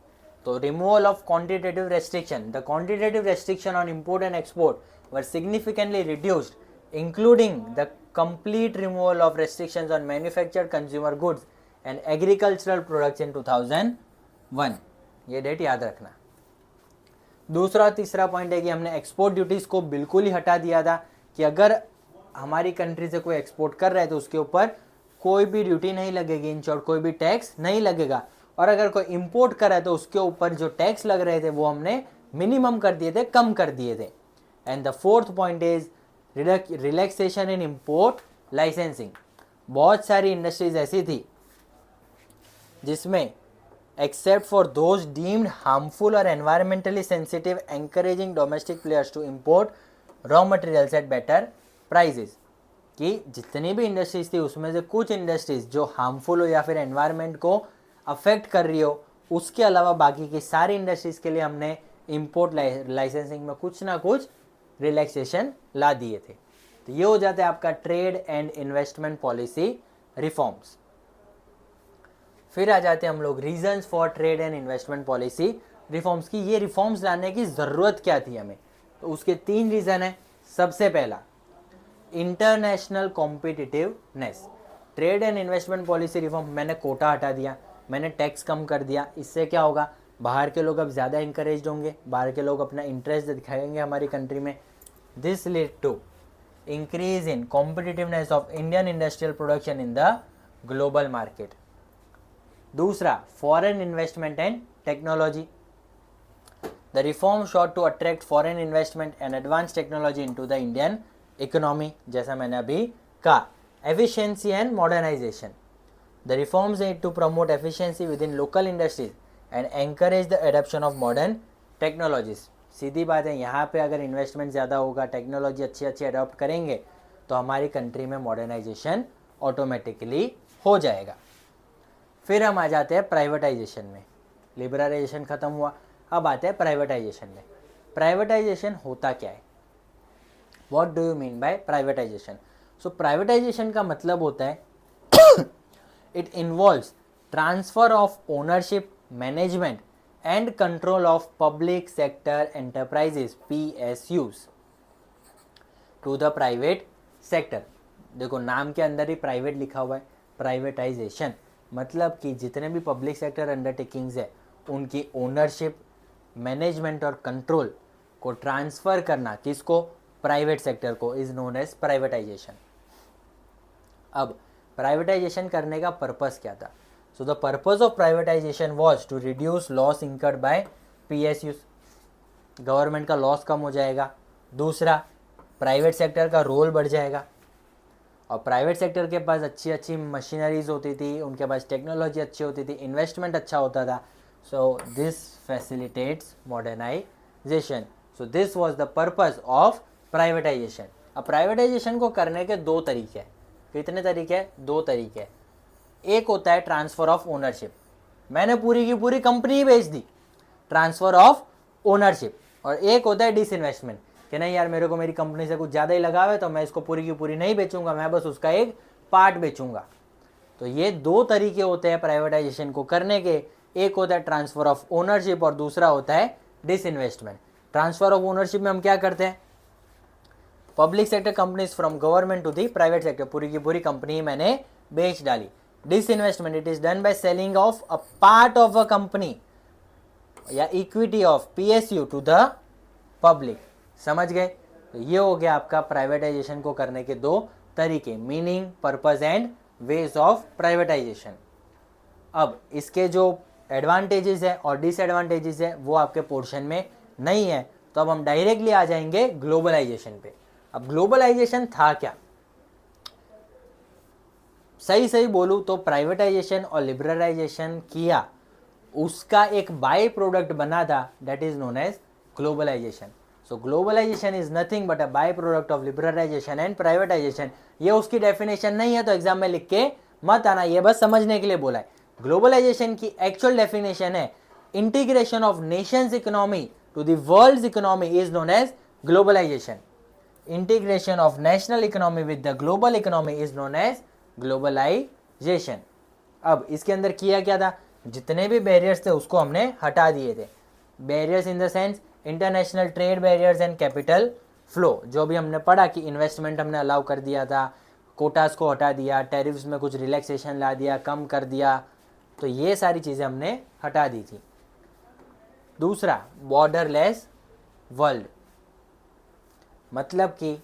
तो removal of quantitative restriction, the quantitative restriction on import and export were significantly reduced, including the complete removal of restrictions on manufactured consumer goods and agricultural products in 2001। ये date याद रखना। दूसरा तीसरा point है कि हमने export duties को बिल्कुल ही हटा दिया था, कि अगर हमारी कंट्री से कोई एक्सपोर्ट कर रहा है तो उसके ऊपर कोई भी ड्यूटी नहीं लगेगी, इन शॉर्ट कोई भी टैक्स नहीं लगेगा। और अगर कोई इंपोर्ट कर रहा है तो उसके ऊपर जो टैक्स लग रहे थे वो हमने मिनिमम कर दिए थे, कम कर दिए थे। And the fourth point is relaxation in import licensing. बहुत सारी इंडस्ट्रीज ऐसी थी जिसमें except for those deemed harmful or environmentally sensitive, encouraging domestic players to import raw materials at better prices. कि जितनी भी इंडस्ट्रीज थी उसमें से कुछ इंडस्ट्रीज जो हार्मफुल हो या फिर एनवायरनमेंट को अफेक्ट कर रही हो, उसके अलावा बाकी की सारी इंडस्ट्रीज के लिए हमने इंपोर्ट लाइसेंसिंग में कुछ ना कुछ रिलैक्सेशन ला दिए थे. तो ये हो जाता है आपका trade and investment policy reforms. फिर आ जाते हैं हम लोग reasons for trade and investment policy reforms की. ये रिफॉर्म्स लाने की ज़रूरत क्या थी हमें? तो उसके 3 रीज़न है. सबसे पहला, international competitiveness. Trade and investment policy reform, मैंने कोटा हटा दिया, मैंने टैक्स कम कर दिया. इससे क्या होगा? बाहर के लोग अब ज़्यादा इंकरेज होंगे, बाहर के लोग अपना इंटरेस्ट दिखाएंगे हमारी कंट्री में. This lead to increase in competitiveness of Indian industrial production in the global market. दूसरा, foreign investment and technology. The reform shot to attract foreign investment and advance technology into the Indian economy. जैसा मैंने अभी कहा, efficiency and modernization. The reforms need to promote efficiency within local industries and encourage the adoption of modern technologies. सीधी बात है, यहाँ पे अगर इन्वेस्टमेंट ज़्यादा होगा, टेक्नोलॉजी अच्छी अच्छी अडॉप्ट करेंगे तो हमारी कंट्री में मॉडर्नाइजेशन ऑटोमेटिकली हो जाएगा. फिर हम आ जाते हैं प्राइवेटाइजेशन में. लिबरलाइजेशन ख़त्म हुआ, अब आते हैं प्राइवेटाइजेशन में. प्राइवेटाइजेशन होता क्या है? What do you mean by privatisation? सो प्राइवेटाइजेशन का मतलब होता है it involves transfer of ownership, management and control of public sector enterprises PSUs to the private sector. देखो, नाम के अंदर ही प्राइवेट लिखा हुआ है. प्राइवेटाइजेशन मतलब कि जितने भी पब्लिक सेक्टर अंडरटेकिंग्स है उनकी ओनरशिप, मैनेजमेंट और कंट्रोल को ट्रांसफ़र करना, किसको? प्राइवेट सेक्टर को, इज नोन एज प्राइवेटाइजेशन. अब प्राइवेटाइजेशन करने का पर्पस क्या था? So the purpose of privatisation was to reduce loss incurred by PSUs. Government का लॉस कम हो जाएगा. दूसरा, प्राइवेट सेक्टर का रोल बढ़ जाएगा. और प्राइवेट सेक्टर के पास अच्छी अच्छी मशीनरीज होती थी, उनके पास टेक्नोलॉजी अच्छी होती थी, इन्वेस्टमेंट अच्छा होता था. So this facilitates modernisation. So this was the purpose of privatisation. अब प्राइवेटाइजेशन को करने के 2 तरीके हैं. कितने तरीके हैं? 2 तरीके हैं. एक होता है ट्रांसफ़र ऑफ ओनरशिप. मैंने पूरी की पूरी कंपनी बेच दी, ट्रांसफ़र ऑफ ओनरशिप. और एक होता है डिसइन्वेस्टमेंट, कि नहीं यार, मेरे को मेरी कंपनी से कुछ ज़्यादा ही लगाव है तो मैं इसको पूरी की पूरी नहीं बेचूंगा, मैं बस उसका एक पार्ट बेचूंगा. तो ये 2 तरीके होते हैं प्राइवेटाइजेशन को करने के. एक होता है ट्रांसफ़र ऑफ ओनरशिप और दूसरा होता है डिसइन्वेस्टमेंट. ट्रांसफ़र ऑफ ओनरशिप में हम क्या करते हैं? Public sector companies from government to the private sector, पूरी की पूरी कंपनी मैंने बेच डाली. Disinvestment, it is done by selling off a part of a company या equity of PSU to the public. समझ गए? तो ये हो गया आपका प्राइवेटाइजेशन को करने के 2 तरीके, meaning, purpose and ways of privatisation. अब इसके जो एडवांटेजेस है और डिसएडवांटेजेस है वो आपके पोर्शन में नहीं है. तो अब हम डायरेक्टली आ जाएंगे ग्लोबलाइजेशन पे. अब ग्लोबलाइजेशन था क्या? सही सही बोलूँ तो प्राइवेटाइजेशन और लिबरलाइजेशन किया, उसका एक बाय प्रोडक्ट बना था, that is known as globalisation. So globalisation is nothing but a by product of liberalisation and privatisation. ये उसकी डेफिनेशन नहीं है तो एग्जाम में लिख के मत आना, ये बस समझने के लिए बोला है. ग्लोबलाइजेशन की एक्चुअल डेफिनेशन है integration of nation's economy to the world's economy is known as globalisation. Integration of national economy with the global economy is known as globalisation. अब इसके अंदर किया क्या था? जितने भी बैरियर्स थे उसको हमने हटा दिए थे. Barriers in the sense international trade barriers and capital flow. जो भी हमने पढ़ा कि इन्वेस्टमेंट हमने अलाउ कर दिया था, कोटास को हटा दिया, टैरिफ्स में कुछ रिलैक्सेशन ला दिया, कम कर दिया, तो ये सारी चीज़ें हमने हटा दी थी. दूसरा, बॉर्डरलेस वर्ल्ड. मतलब कि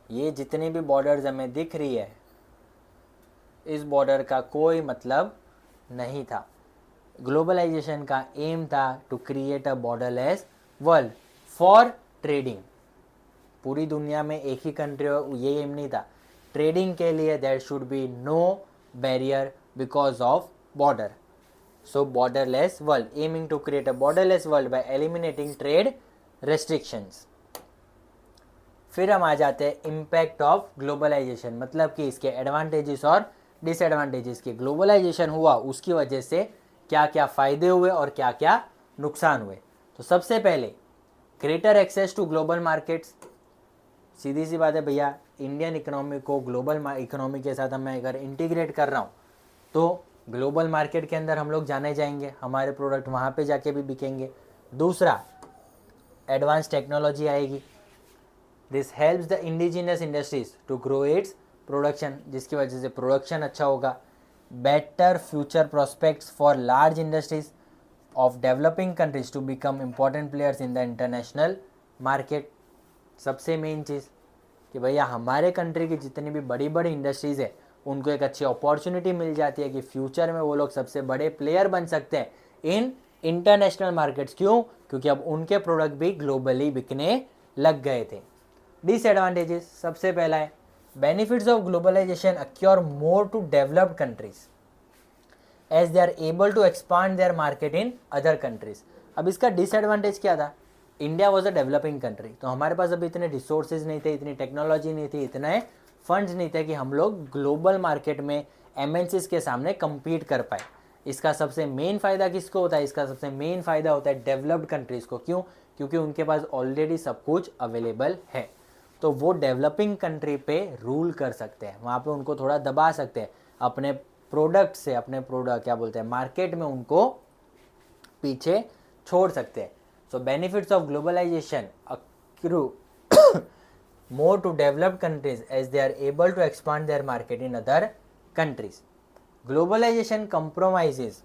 ये जितनी भी बॉर्डर्स हमें दिख रही है, इस बॉर्डर का कोई मतलब नहीं था. ग्लोबलाइजेशन का एम था to create a borderless world for trading. पूरी दुनिया में एक ही कंट्री हो, ये एम नहीं था. ट्रेडिंग के लिए there should be no barrier because of border. So borderless world, aiming to create a borderless world by eliminating trade restrictions. फिर हम आ जाते हैं इम्पैक्ट ऑफ ग्लोबलाइजेशन, मतलब कि इसके एडवांटेजेस और डिसएडवांटेजेस के। ग्लोबलाइजेशन हुआ उसकी वजह से क्या क्या फ़ायदे हुए और क्या क्या नुकसान हुए। तो सबसे पहले greater access to global markets. सीधी सी बात है भैया, इंडियन इकोनॉमी को ग्लोबल इकोनॉमी के साथ मैं अगर इंटीग्रेट कर रहा हूँ तो ग्लोबल मार्केट के अंदर हम लोग जाने जाएंगे, हमारे प्रोडक्ट वहाँ पे जाके भी बिकेंगे। दूसरा, एडवांस टेक्नोलॉजी आएगी। This helps the indigenous industries to grow its production, जिसकी वजह से प्रोडक्शन अच्छा होगा। Better future prospects for large industries of developing countries to become important players in the international market. सबसे मेन चीज़ कि भैया हमारे कंट्री की जितनी भी बड़ी बड़ी इंडस्ट्रीज़ है उनको एक अच्छी अपॉर्चुनिटी मिल जाती है कि फ्यूचर में वो लोग सबसे बड़े प्लेयर बन सकते हैं इन इंटरनेशनल मार्केट्स। क्यों? क्योंकि अब उनके प्रोडक्ट भी ग्लोबली बिकने लग गए थे। डिसएडवांटेजेस, सबसे पहला है benefits of globalization accrue more to developed countries as they are able to expand their market in other countries. अब इसका डिसएडवांटेज क्या था? India was a developing country, तो हमारे पास अभी इतने रिसोर्सेज नहीं थे, इतनी टेक्नोलॉजी नहीं थी, इतने फंड्स नहीं थे कि हम लोग ग्लोबल मार्केट में एमएनसीज के सामने compete कर पाए। इसका सबसे मेन फ़ायदा किसको होता है? इसका सबसे मेन फ़ायदा होता है डेवलप्ड कंट्रीज़ को। क्यों? क्योंकि उनके पास ऑलरेडी सब कुछ अवेलेबल है, तो वो डेवलपिंग कंट्री पे रूल कर सकते हैं, वहाँ पे उनको थोड़ा दबा सकते हैं, अपने प्रोडक्ट से, अपने प्रोडक्ट क्या बोलते हैं मार्केट में उनको पीछे छोड़ सकते हैं। So benefits of globalization accrue more to developed countries as they are able to expand their market in other countries. Globalization compromises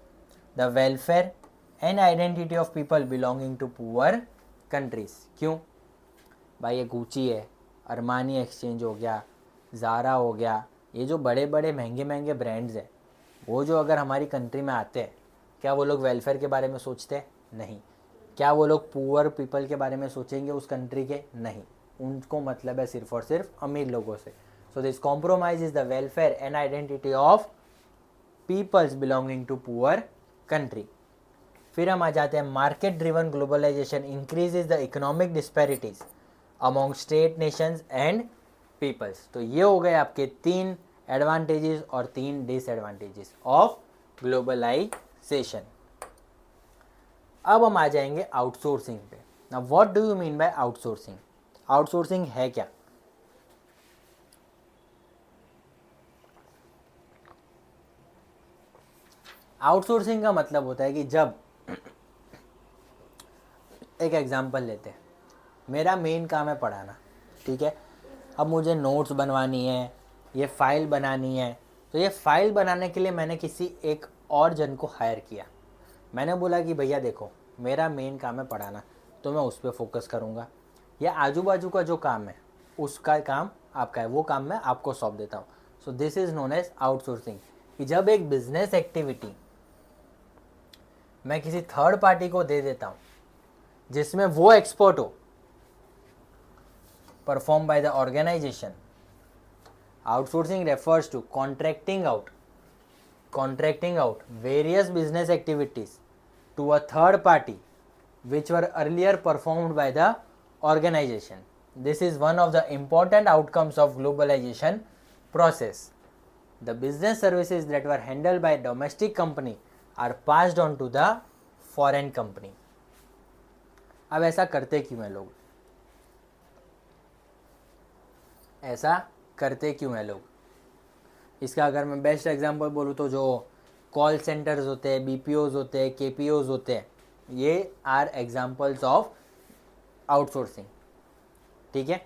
the welfare and identity of people belonging to poor countries. क्यों भाई? ये Gucci है, Armani exchange हो गया, ज़ारा हो गया, ये जो बड़े बड़े महंगे महंगे ब्रांड्स हैं, वो जो अगर हमारी कंट्री में आते हैं, क्या वो लोग वेलफेयर के बारे में सोचते हैं? नहीं। क्या वो लोग पुअर पीपल के बारे में सोचेंगे उस कंट्री के? नहीं। उनको मतलब है सिर्फ और सिर्फ अमीर लोगों से। So this compromise is the welfare and identity of peoples belonging to poor country. फिर हम आ जाते हैं market driven globalization increases the economic disparities among state, nations and peoples. तो ये हो गए आपके 3 एडवांटेजेस और 3 डिसएडवांटेजेस ऑफ ग्लोबलाइजेशन। अब हम आ जाएंगे आउटसोर्सिंग पे। Now what do you mean bye outsourcing? Outsourcing है क्या? आउटसोर्सिंग का मतलब होता है कि जब, एक एग्जांपल लेते हैं, मेरा मेन काम है पढ़ाना, ठीक है। अब मुझे नोट्स बनवानी है, ये फाइल बनानी है, तो ये फाइल बनाने के लिए मैंने किसी एक और जन को हायर किया। मैंने बोला कि भैया देखो मेरा मेन काम है पढ़ाना, तो मैं उस पर फोकस करूँगा, या आजू बाजू का जो काम है उसका काम आपका है, वो काम मैं आपको सौंप देता हूँ। So this is known as outsourcing. कि जब एक बिजनेस एक्टिविटी मैं किसी थर्ड पार्टी को दे देता हूँ जिसमें वो एक्सपर्ट हो, perform by the organization. Outsourcing refers to contracting out various business activities to a third party which were earlier performed by the organization. This is one of the important outcomes of globalization process. The business services that were handled by domestic company are passed on to the foreign company. अब ऐसा करते क्यों हैं लोग? ऐसा करते क्यों हैं लोग? इसका अगर मैं बेस्ट एग्जांपल बोलूँ तो जो कॉल सेंटर्स होते हैं, बीपीओज होते हैं, केपीओज होते हैं, ये आर एग्जांपल्स ऑफ आउटसोर्सिंग, ठीक है।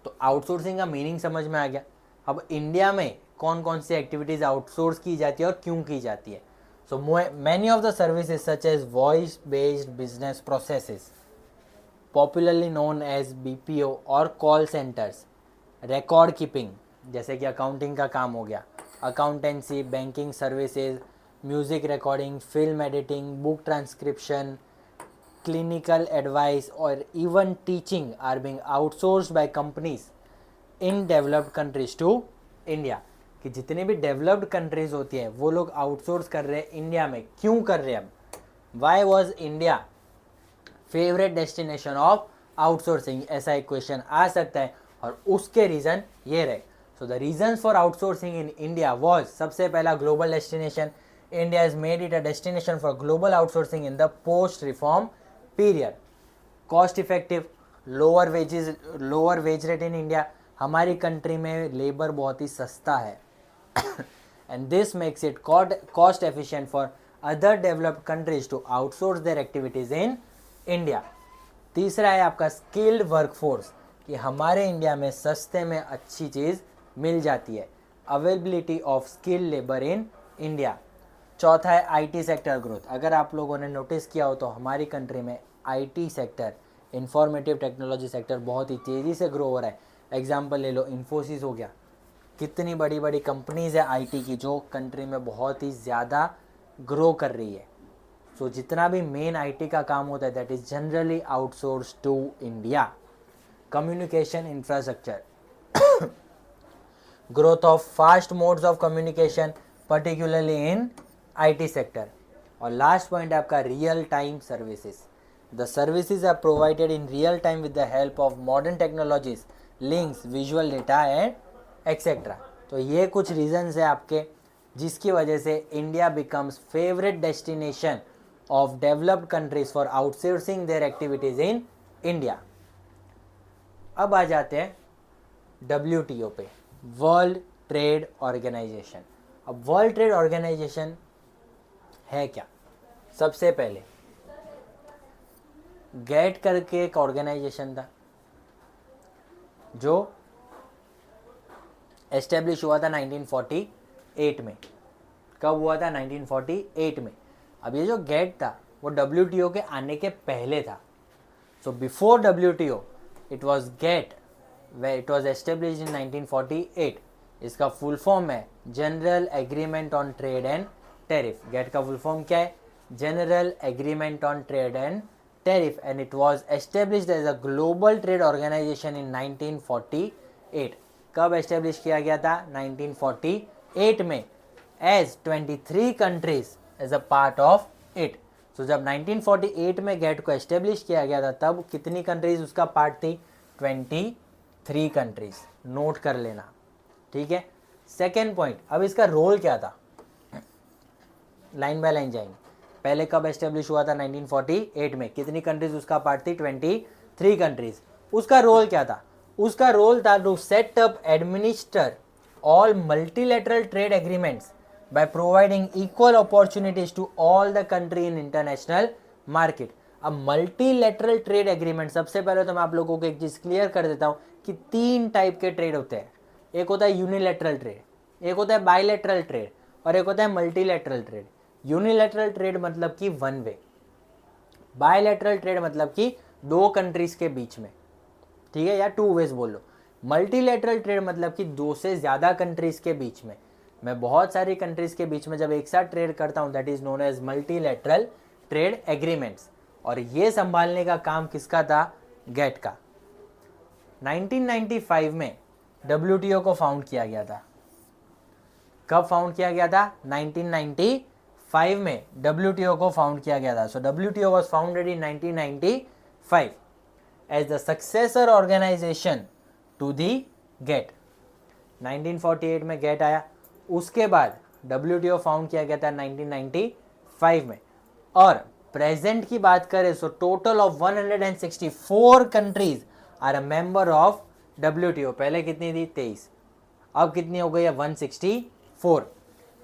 तो आउटसोर्सिंग का मीनिंग समझ में आ गया। अब इंडिया में कौन कौन सी एक्टिविटीज़ आउटसोर्स की जाती है और क्यों की जाती है? So many of the services such as voice based business processes popularly known as BPO और कॉल सेंटर्स, रिकॉर्ड कीपिंग जैसे कि अकाउंटिंग का काम हो गया, accountancy, banking services, music recording, film editing, book transcription, clinical advice or even teaching are being outsourced by companies in developed countries to India. कि जितनी भी डेवलप्ड कंट्रीज होती है वो लोग आउटसोर्स कर रहे हैं इंडिया में, क्यों कर रहे हैं? अब why was India favourite destination of outsourcing, ऐसा एक क्वेश्चन आ सकता है और उसके रीज़न ये रहे. So the reason for outsourcing in India was, सबसे पहला global destination. India has made it a destination for global outsourcing in the post reform period. Cost effective, lower wage rate in India. हमारी country में labour बहुत ही सस्ता है and this makes it cost efficient for other developed countries to outsource their activities in India. तीसरा है आपका skilled workforce, कि हमारे इंडिया में सस्ते में अच्छी चीज़ मिल जाती है, availability of skilled labour in India. चौथा है आईटी सेक्टर ग्रोथ. अगर आप लोगों ने नोटिस किया हो तो हमारी कंट्री में IT sector, informative technology sector बहुत ही तेज़ी से ग्रो हो रहा है. एग्जाम्पल ले लो, इन्फोसिस हो गया. कितनी बड़ी बड़ी कंपनीज़ है आईटी की जो कंट्री में बहुत ही ज़्यादा ग्रो कर रही है. सो जितना भी मेन आईटी का काम होता है that is generally outsource to India. Communication infrastructure, growth of fast modes of communication particularly in IT sector. और लास्ट पॉइंट है आपका real time services. The services are provided in real time with the help of modern technologies, links, visual data and etcetera. तो ये कुछ reasons है आपके जिसकी वजह से India becomes favourite destination of developed countries for outsourcing their activities in India. अब आ जाते हैं WTO पे, वर्ल्ड ट्रेड ऑर्गेनाइजेशन. अब वर्ल्ड ट्रेड ऑर्गेनाइजेशन है क्या? सबसे पहले गेट करके एक ऑर्गेनाइजेशन था जो एस्टेब्लिश हुआ था 1948 में. कब हुआ था? 1948 में. अब ये जो गेट था वो WTO के आने के पहले था. So before WTO it was GATT, where it was established in 1948. इसका फुल फॉर्म है general agreement on trade and tariff. GATT का फुल फॉर्म क्या है? General agreement on trade and tariff, and it was established as a global trade organization इन 1948. कब establish किया गया था? 1948 में, as 23 countries as a part of it. So जब 1948 में गेट को एस्टेब्लिश किया गया था तब कितनी कंट्रीज उसका पार्ट थी? 23 कंट्रीज. नोट कर लेना, ठीक है. सेकेंड पॉइंट, अब इसका रोल क्या था? लाइन बाय लाइन जाएंगे. पहले कब एस्टेब्लिश हुआ था? 1948 में. कितनी कंट्रीज उसका पार्ट थी? 23 कंट्रीज. उसका रोल क्या था? उसका रोल था to set up, administer all multilateral trade agreements by providing equal opportunities to all the country in international market. अब मल्टीलेटरल ट्रेड एग्रीमेंट, सबसे पहले तो मैं आप लोगों को एक चीज़ क्लियर कर देता हूँ कि 3 टाइप के ट्रेड होते हैं. एक होता है यूनिलेटरल ट्रेड, एक होता है बायलेटरल ट्रेड और एक होता है मल्टीलेटरल ट्रेड. यूनिलेटरल ट्रेड मतलब कि वन वे, बायलेटरल ट्रेड मतलब कि 2 कंट्रीज के बीच में, ठीक है, या 2 वेज बोल लो. मल्टीलेटरल ट्रेड मतलब कि 2 से ज़्यादा कंट्रीज के बीच में. मैं बहुत सारी कंट्रीज के बीच में जब एक साथ ट्रेड करता हूँ that is known as multilateral trade agreements. और ये संभालने का काम किसका था? गेट का. 1995 में WTO को फाउंड किया गया था. कब फाउंड किया गया था? 1995 में WTO को फाउंड किया गया था. So WTO was founded in 1995 as the successor organization to the GATT. 1948 में गेट आया, उसके बाद WTO फाउंड किया गया था 1995 में. और प्रेजेंट की बात करें so total of 164 countries are a member of WTO. पहले कितनी थी? 23. अब कितनी हो गई है? 164.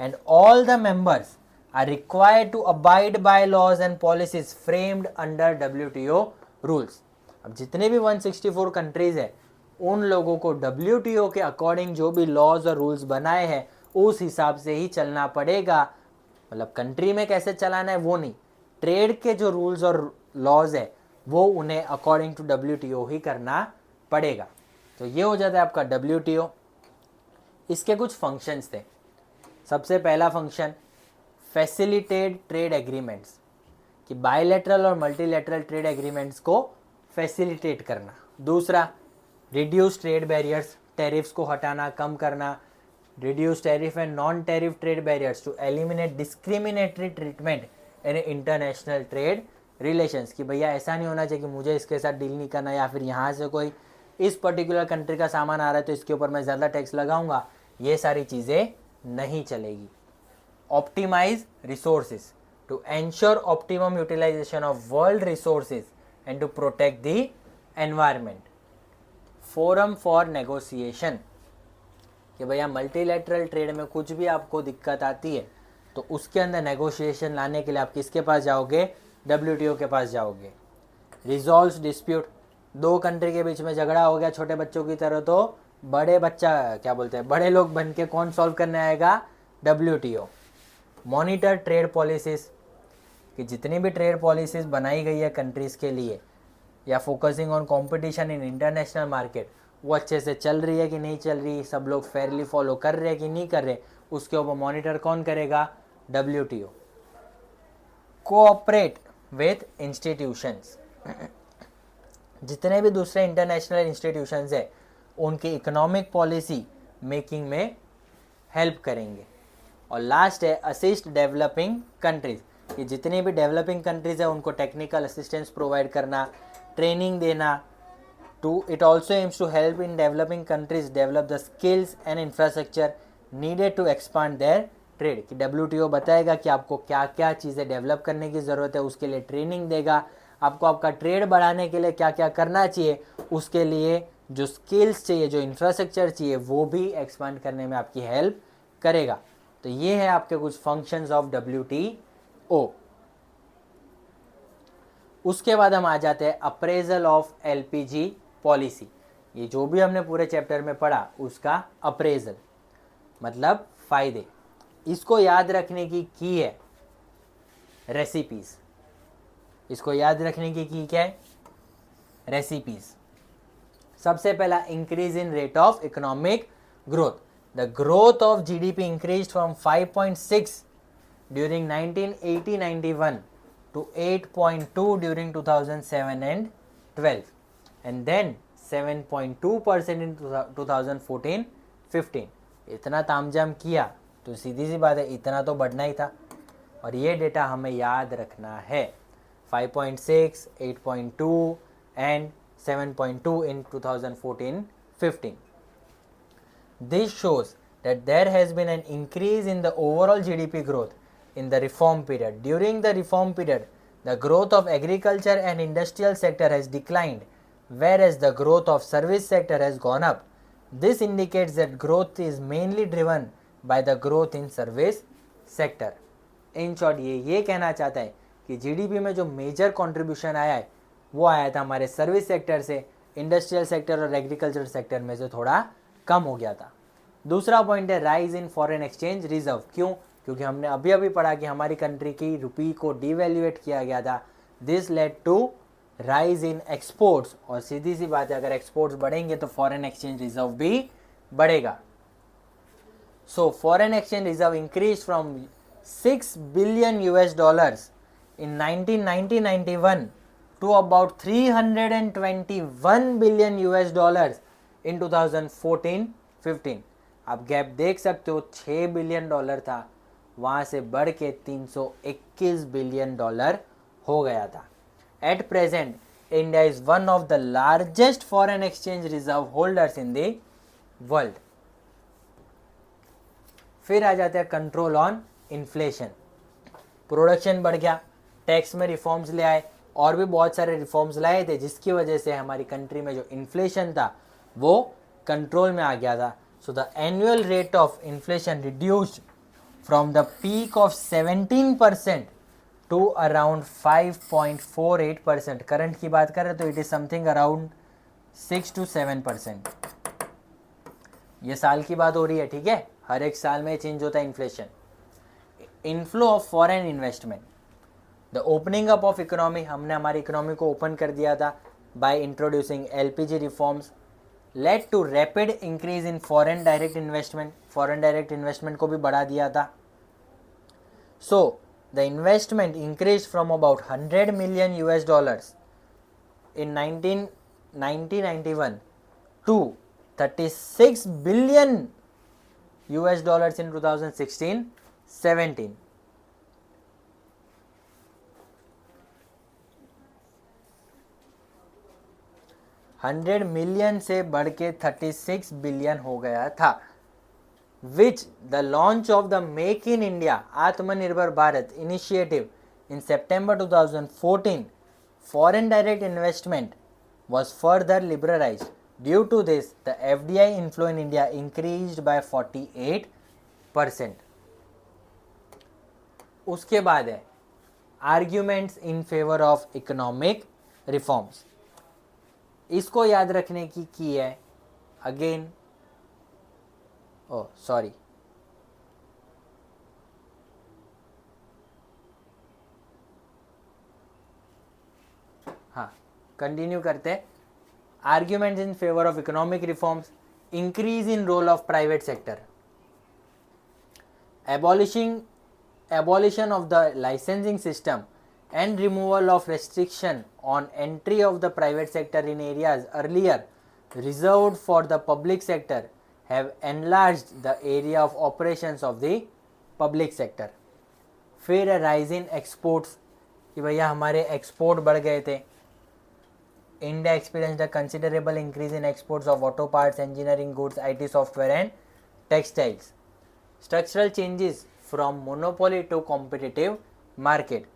And all the members are required to abide by laws and policies framed under WTO rules. अब जितने भी 164 कंट्रीज है उन लोगों को WTO के अकॉर्डिंग जो भी लॉज और रूल्स बनाए हैं उस हिसाब से ही चलना पड़ेगा. मतलब कंट्री में कैसे चलाना है वो नहीं, ट्रेड के जो रूल्स और लॉज है वो उन्हें अकॉर्डिंग टू WTO ही करना पड़ेगा. तो ये हो जाता है आपका WTO. इसके कुछ फंक्शंस थे. सबसे पहला फंक्शन फैसिलिटेट ट्रेड एग्रीमेंट्स, कि बायलैटरल और मल्टीलैटरल ट्रेड एग्रीमेंट्स को फैसिलिटेट करना. दूसरा रिड्यूस ट्रेड बैरियर्स, टैरिफ्स को हटाना, कम करना, reduce tariff and non-tariff trade barriers to eliminate discriminatory treatment in international trade relations। कि भैया ऐसा नहीं होना चाहिए कि मुझे इसके साथ डील नहीं करना, या फिर यहाँ से कोई इस पर्टिकुलर कंट्री का सामान आ रहा है तो इसके ऊपर मैं ज़्यादा टैक्स लगाऊंगा, ये सारी चीज़ें नहीं चलेगी। Optimize resources to ensure optimum utilization of world resources and to protect the environment. Forum for negotiation, कि भैया मल्टीलैटरल ट्रेड में कुछ भी आपको दिक्कत आती है तो उसके अंदर नेगोशिएशन लाने के लिए आप किसके पास जाओगे? WTO के पास जाओगे। रिजॉल्व डिस्प्यूट, दो कंट्री के बीच में झगड़ा हो गया छोटे बच्चों की तरह, तो बड़े बच्चा क्या बोलते हैं, बड़े लोग बन के कौन सॉल्व करने आएगा? WTO। मॉनिटर ट्रेड पॉलिसीज, कि जितनी भी ट्रेड पॉलिसीज बनाई गई है कंट्रीज़ के लिए या focusing on competition in international market, वो अच्छे से चल रही है कि नहीं चल रही, सब लोग फेयरली फॉलो कर रहे हैं कि नहीं कर रहे, उसके ऊपर मॉनिटर कौन करेगा? WTO। कोऑपरेट विथ इंस्टीट्यूशंस, जितने भी दूसरे इंटरनेशनल इंस्टीट्यूशंस है उनकी इकोनॉमिक पॉलिसी मेकिंग में हेल्प करेंगे। और लास्ट है असिस्ट डेवलपिंग कंट्रीज, कि जितनी भी डेवलपिंग कंट्रीज है उनको टेक्निकल असिस्टेंस प्रोवाइड करना, ट्रेनिंग देना। It also aims to help in developing countries develop the skills and infrastructure needed to expand their trade। कि WTO बताएगा कि आपको क्या क्या चीज़ें डेवलप करने की ज़रूरत है, उसके लिए ट्रेनिंग देगा, आपको आपका ट्रेड बढ़ाने के लिए क्या क्या करना चाहिए, उसके लिए जो स्किल्स चाहिए, जो इंफ्रास्ट्रक्चर चाहिए, वो भी एक्सपांड करने में आपकी हेल्प करेगा। तो ये है आपके कुछ फंक्शंस ऑफ WTO। उसके बाद हम आ जाते हैं अप्रेजल ऑफ LPG पॉलिसी। ये जो भी हमने पूरे चैप्टर में पढ़ा उसका अप्रेजल मतलब फ़ायदे। इसको याद रखने की है रेसिपीज़। इसको याद रखने की क्या है? रेसिपीज़। सबसे पहला, increase in rate of economic growth. The growth of GDP increase from 5.6 during 1980-91 to 8.2 during 2007 and 12, and then 7.2% in 2014-15। इतना तामझाम किया तो सीधी सी बात है इतना तो बढ़ना ही था, और ये डेटा हमें याद रखना है। 5.6, 8.2 and 7.2 in 2014-15। This shows that there has been an increase in the overall GDP growth in the reform period. During the reform period, the growth of agriculture and industrial sector has declined, whereas the growth of service sector has gone up. This indicates that growth is mainly driven by the growth in service sector। In short, ये कहना चाहता है कि GDP में जो major contribution आया है वो आया था हमारे सर्विस सेक्टर से, इंडस्ट्रियल सेक्टर और एग्रीकल्चर सेक्टर में से थोड़ा कम हो गया था। दूसरा पॉइंट है rise in foreign exchange reserve. क्यों? क्योंकि हमने अभी पढ़ा कि हमारी कंट्री की रुपी को डिवैल्यूएट किया गया था। This led to rise in exports, और सीधी सी बात है अगर एक्सपोर्ट्स बढ़ेंगे तो फॉरेन एक्सचेंज रिजर्व भी बढ़ेगा। So foreign exchange reserve increase from $6 billion in 1990-91 to about $321 billion in 2014-15। आप गैप देख सकते हो, $6 बिलियन था, वहाँ से बढ़ के $321 बिलियन हो गया था। At present India is one of the largest foreign exchange reserve holders in the world. फिर आ जाते हैं कंट्रोल ऑन इन्फ्लेशन। प्रोडक्शन बढ़ गया, टैक्स में रिफॉर्म्स ले आए, और भी बहुत सारे रिफॉर्म्स लाए थे जिसकी वजह से हमारी कंट्री में जो इन्फ्लेशन था वो कंट्रोल में आ गया था। So the annual rate of inflation reduced from the peak of 17% to around 5.48%। Current की बात करें तो it is something around 6 to 7%। ये साल की बात हो रही है, ठीक है, हर एक साल में चेंज होता है inflation. Inflow of foreign investment, the opening up of economy, हमने हमारी इकोनॉमी को ओपन कर दिया था by introducing LPG reforms, led to rapid increase in foreign direct investment, foreign direct investment को भी बढ़ा दिया था। So the investment increase from about $100 million in 1991 to $36 billion US dollars in 2016-17. $100 million से बढ़ के 36 बिलियन हो गया था, which the launch of the Make in India Atmanirbhar Bharat initiative in September 2014, foreign direct investment was further liberalized. Due to this, the FDI inflow in India increased by 48%. उसके बाद है arguments in favor of economic reforms. इसको याद रखने की है again, sorry, हाँ continue करते हैं. Arguments in favour of economic reforms, increase in role of private sector, abolition of the licensing system and removal of restriction on entry of the private sector in areas earlier reserved for the public sector have enlarged the area of operations of the public sector. फिर rise in exports कि भैया हमारे export बढ़ गए थे. India experienced a considerable increase in exports of auto parts, engineering goods, IT software and textiles. Structural changes from monopoly to competitive market.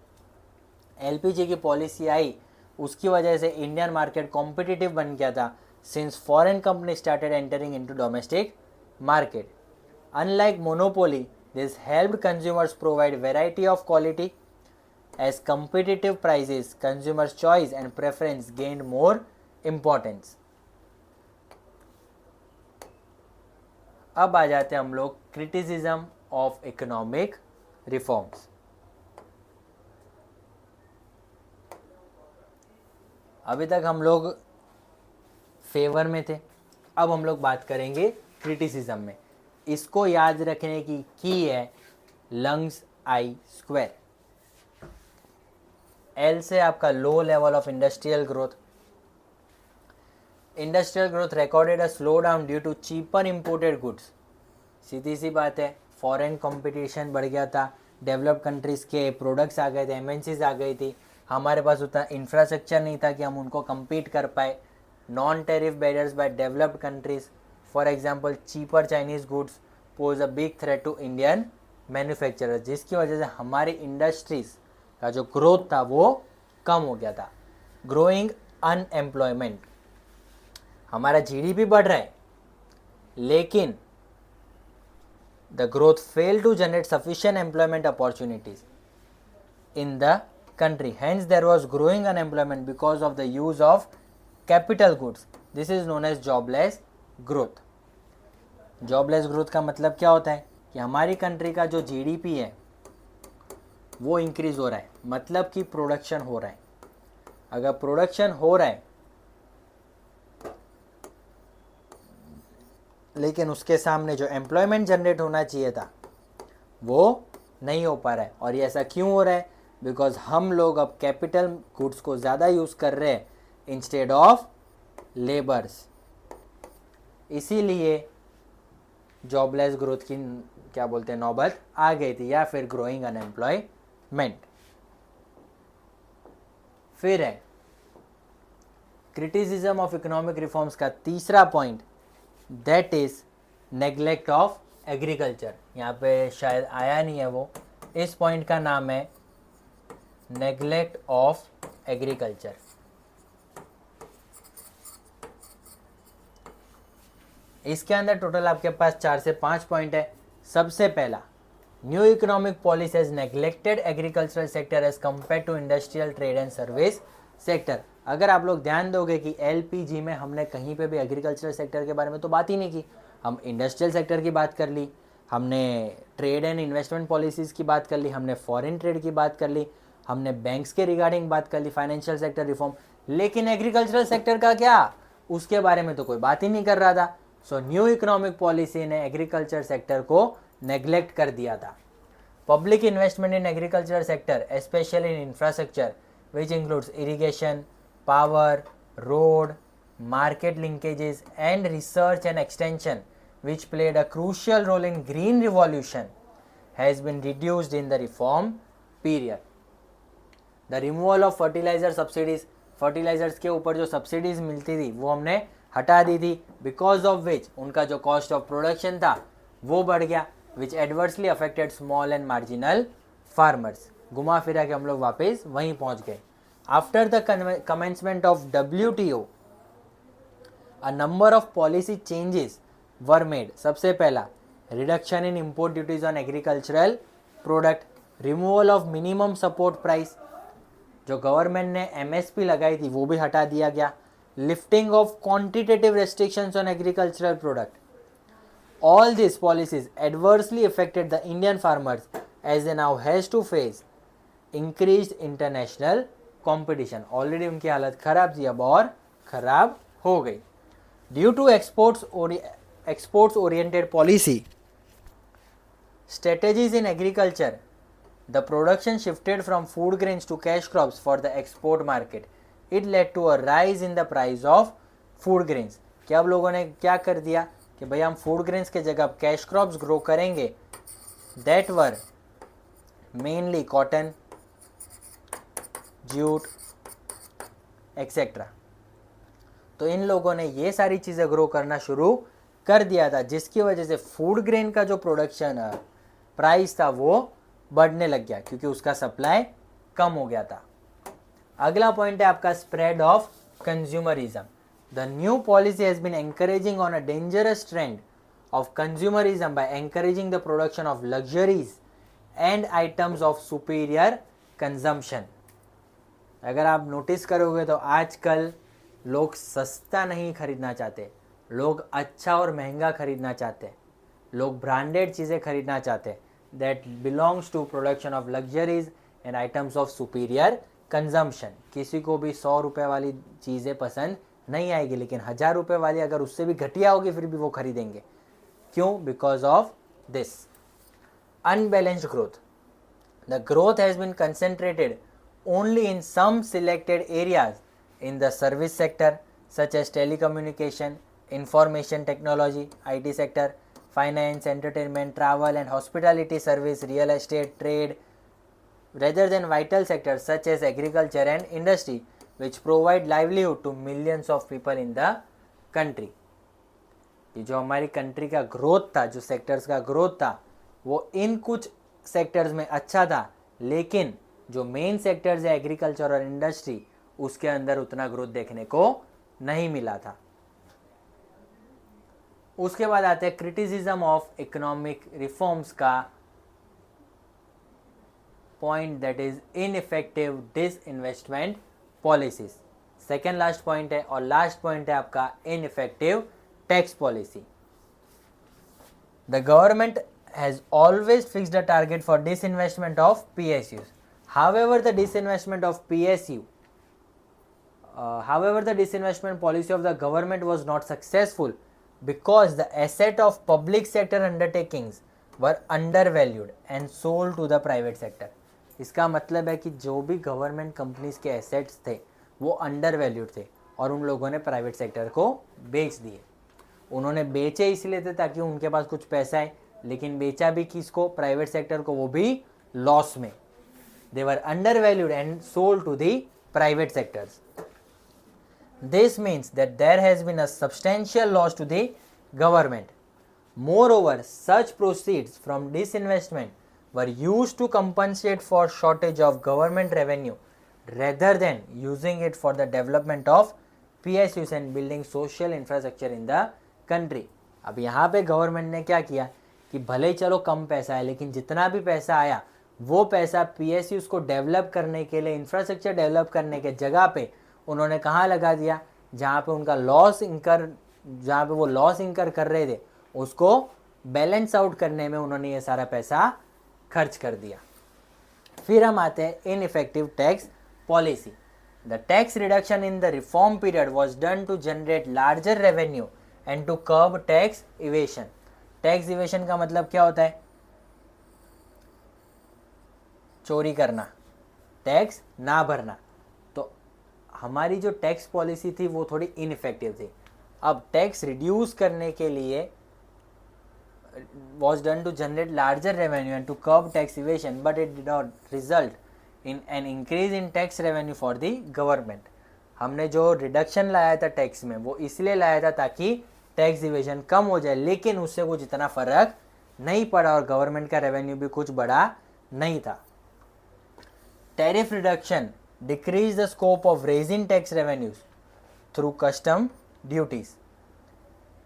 LPG की policy आई, उसकी वजह से इंडियन मार्केट कॉम्पिटिटिव बन गया था since foreign company started entering into domestic market. Unlike monopoly, this helped consumers provide variety of quality. As competitive prices, consumers' choice and preference gained more importance. अब आ जाते हैं हम लोग क्रिटिसिज्म ऑफ इकोनॉमिक रिफॉर्म्स. अभी तक हम लोग फेवर में थे, अब हम लोग बात करेंगे क्रिटिसिज्म में. इसको याद रखने की है लंग्स आई स्क्वायर. एल से आपका low level of industrial growth. Industrial growth recorded a slow down due to cheaper imported goods. सीधी सी बात है, फॉरेन कंपटीशन बढ़ गया था, डेवलप्ड कंट्रीज़ के प्रोडक्ट्स आ गए थे, एमएनसीज आ गई थी, हमारे पास उतना इंफ्रास्ट्रक्चर नहीं था कि हम उनको compete कर पाए. Non tariff barriers by developed countries, for example cheaper Chinese goods pose a big threat to Indian manufacturers, जिसकी वजह से हमारी इंडस्ट्रीज़ का जो ग्रोथ था वो कम हो गया था. ग्रोइंग अनएम्प्लॉयमेंट, हमारा जीडीपी बढ़ रहा है लेकिन the growth fail to generate sufficient employment opportunities in the country. Hence there was growing unemployment because of the use of capital goods. This is known as jobless growth. Jobless growth का मतलब क्या होता है कि हमारी country का जो GDP है वो इंक्रीज हो रहा है, मतलब कि प्रोडक्शन हो रहा है. अगर प्रोडक्शन हो रहा है लेकिन उसके सामने जो एम्प्लॉयमेंट जनरेट होना चाहिए था वो नहीं हो पा रहा है. और ये ऐसा क्यों हो रहा है? बिकॉज हम लोग अब कैपिटल गुड्स को ज़्यादा यूज़ कर रहे हैं इंस्टेड ऑफ लेबर्स. इसीलिए जॉबलेस ग्रोथ की क्या बोलते हैं नौबत आ गई थी, या फिर ग्रोइंग अनएम्प्लॉयमेंट. फिर है क्रिटिसिज्म ऑफ इकोनॉमिक रिफॉर्म्स का तीसरा point, that is neglect of agriculture. यहाँ पे शायद आया नहीं है वो. इस पॉइंट का नाम है नेग्लेक्ट ऑफ एग्रीकल्चर. इसके अंदर टोटल आपके पास 4 से 5 पॉइंट है. सबसे पहला, new economic policy has neglected agricultural sector as compare to industrial trade and service sector. अगर आप लोग ध्यान दोगे कि एलपीजी में हमने कहीं पे भी एग्रीकल्चरल सेक्टर के बारे में तो बात ही नहीं की. हम इंडस्ट्रियल सेक्टर की बात कर ली, हमने ट्रेड एंड इन्वेस्टमेंट पॉलिसीज़ की बात कर ली, हमने फॉरेन ट्रेड की बात कर ली, हमने बैंक्स के रिगार्डिंग बात कर ली, फाइनेंशियल सेक्टर रिफॉर्म. लेकिन एग्रीकल्चरल सेक्टर का क्या, उसके बारे में तो कोई बात ही नहीं कर रहा था. सो न्यू इकोनॉमिक पॉलिसी ने एग्रीकल्चर सेक्टर को नेग्लेक्ट कर दिया था. Public investment in agriculture sector specially in infrastructure which includes irrigation, power, road, market linkages and research and extension which played a crucial role in green revolution has been reduced in the reform period. The removal of fertilizer subsidies, fertilizers के ऊपर जो subsidies मिलती थी वो हमने हटा दी थी, because of which उनका जो कॉस्ट ऑफ प्रोडक्शन था वो बढ़ गया, which adversely affected small and marginal farmers. घुमा फिरा के हम लोग वापस वहीं पहुंच गए. After the commencement of WTO a number of policy changes were made. सबसे पहला reduction in import duties on agricultural product, removal of minimum support price, जो गवर्नमेंट ने MSP लगाई थी वो भी हटा दिया गया, lifting of quantitative restrictions on agricultural product. All these policies adversely affected the Indian farmers as they now has to face increased international competition. Already उनकी हालत खराब थी, अब और खराब हो गई. Due to exports oriented policy strategies in agriculture, the production shifted from food grains to cash crops for the export market. It led to a rise in the price of food grains. क्या अब लोगों ने क्या कर दिया कि भाई हम फूड ग्रेन्स के जगह कैश क्रॉप्स ग्रो करेंगे, that were mainly cotton, jute etcetera. तो इन लोगों ने ये सारी चीज़ें ग्रो करना शुरू कर दिया था, जिसकी वजह से फूड ग्रेन का जो प्रोडक्शन प्राइस था वो बढ़ने लग गया क्योंकि उसका सप्लाई कम हो गया था. अगला पॉइंट है आपका spread of consumerism. The new policy has been encouraging on a dangerous trend of consumerism by encouraging the production of luxuries and items of superior consumption. अगर आप नोटिस करोगे तो आजकल लोग सस्ता नहीं खरीदना चाहते, लोग अच्छा और महंगा खरीदना चाहते हैं, लोग ब्रांडेड चीज़ें खरीदना चाहते हैं that belongs to production of luxuries and items of superior consumption. किसी को भी 100 रुपये वाली चीज़ें पसंद नहीं आएगी, लेकिन 1000 रुपये वाली अगर उससे भी घटिया होगी फिर भी वो खरीदेंगे. क्यों? Because of this unbalanced growth. The growth has been concentrated only in some selected areas in the service sector such as telecommunication, information technology, IT sector, finance, entertainment, travel and hospitality service, real estate, trade, rather than vital sectors such as agriculture and industry which provide livelihood to millions of people in the country. ये जो हमारी country का growth था, जो sectors का growth था वो इन कुछ सेक्टर्स में अच्छा था, लेकिन जो मेन सेक्टर्स है एग्रीकल्चर और इंडस्ट्री उसके अंदर उतना ग्रोथ देखने को नहीं मिला था. उसके बाद आते हैं क्रिटिसिज्म ऑफ इकोनॉमिक रिफॉर्म्स का point, that is ineffective disinvestment policies. Second last point है और लास्ट पॉइंट है आपका ineffective tax policy. The government has always fixed a target for disinvestment of PSUs. However, the disinvestment policy of the government was not successful because the asset of public sector undertakings were undervalued and sold to the private sector. इसका मतलब है कि जो भी government companies के assets थे वो undervalued थे और उन लोगों ने प्राइवेट सेक्टर को बेच दिए. उन्होंने बेचे इसलिए थे ताकि उनके पास कुछ पैसा है, लेकिन बेचा भी किसको? प्राइवेट सेक्टर को, वो भी लॉस में. They were undervalued and sold to the private sectors. This means that there has been a substantial loss to the government. Moreover, such proceeds from disinvestment were used to compensate for shortage of government revenue rather than using it for the development of PSUs and building social infrastructure in the country. अब यहाँ पे government ने क्या किया कि भले ही चलो कम पैसा है, लेकिन जितना भी पैसा आया वो पैसा PSUs को डेवलप करने के लिए, इंफ्रास्ट्रक्चर डेवलप करने के जगह पे उन्होंने कहाँ लगा दिया? जहाँ पे उनका जहाँ पे वो लॉस इंकर कर रहे थे उसको बैलेंस आउट करने में उन्होंने ये सारा पैसा खर्च कर दिया. फिर हम आते हैं ineffective tax policy. The tax reduction in the reform period was done to generate larger revenue and to curb tax evasion. Tax evasion का मतलब क्या होता है? चोरी करना, टैक्स ना भरना. तो हमारी जो टैक्स पॉलिसी थी वो थोड़ी इनइफेक्टिव थी. अब टैक्स रिड्यूस करने के लिए was done to generate larger revenue and to curb tax evasion, but it did not result in an increase in tax revenue for the government. हमने जो रिडक्शन लाया था टैक्स में वो इसलिए लाया था ताकि टैक्स इवेजन कम हो जाए, लेकिन उससे कुछ इतना फर्क नहीं पड़ा और गवर्नमेंट का रेवेन्यू भी कुछ बड़ा नहीं था. Tariff reduction decrease the scope of raising tax revenues through custom duties.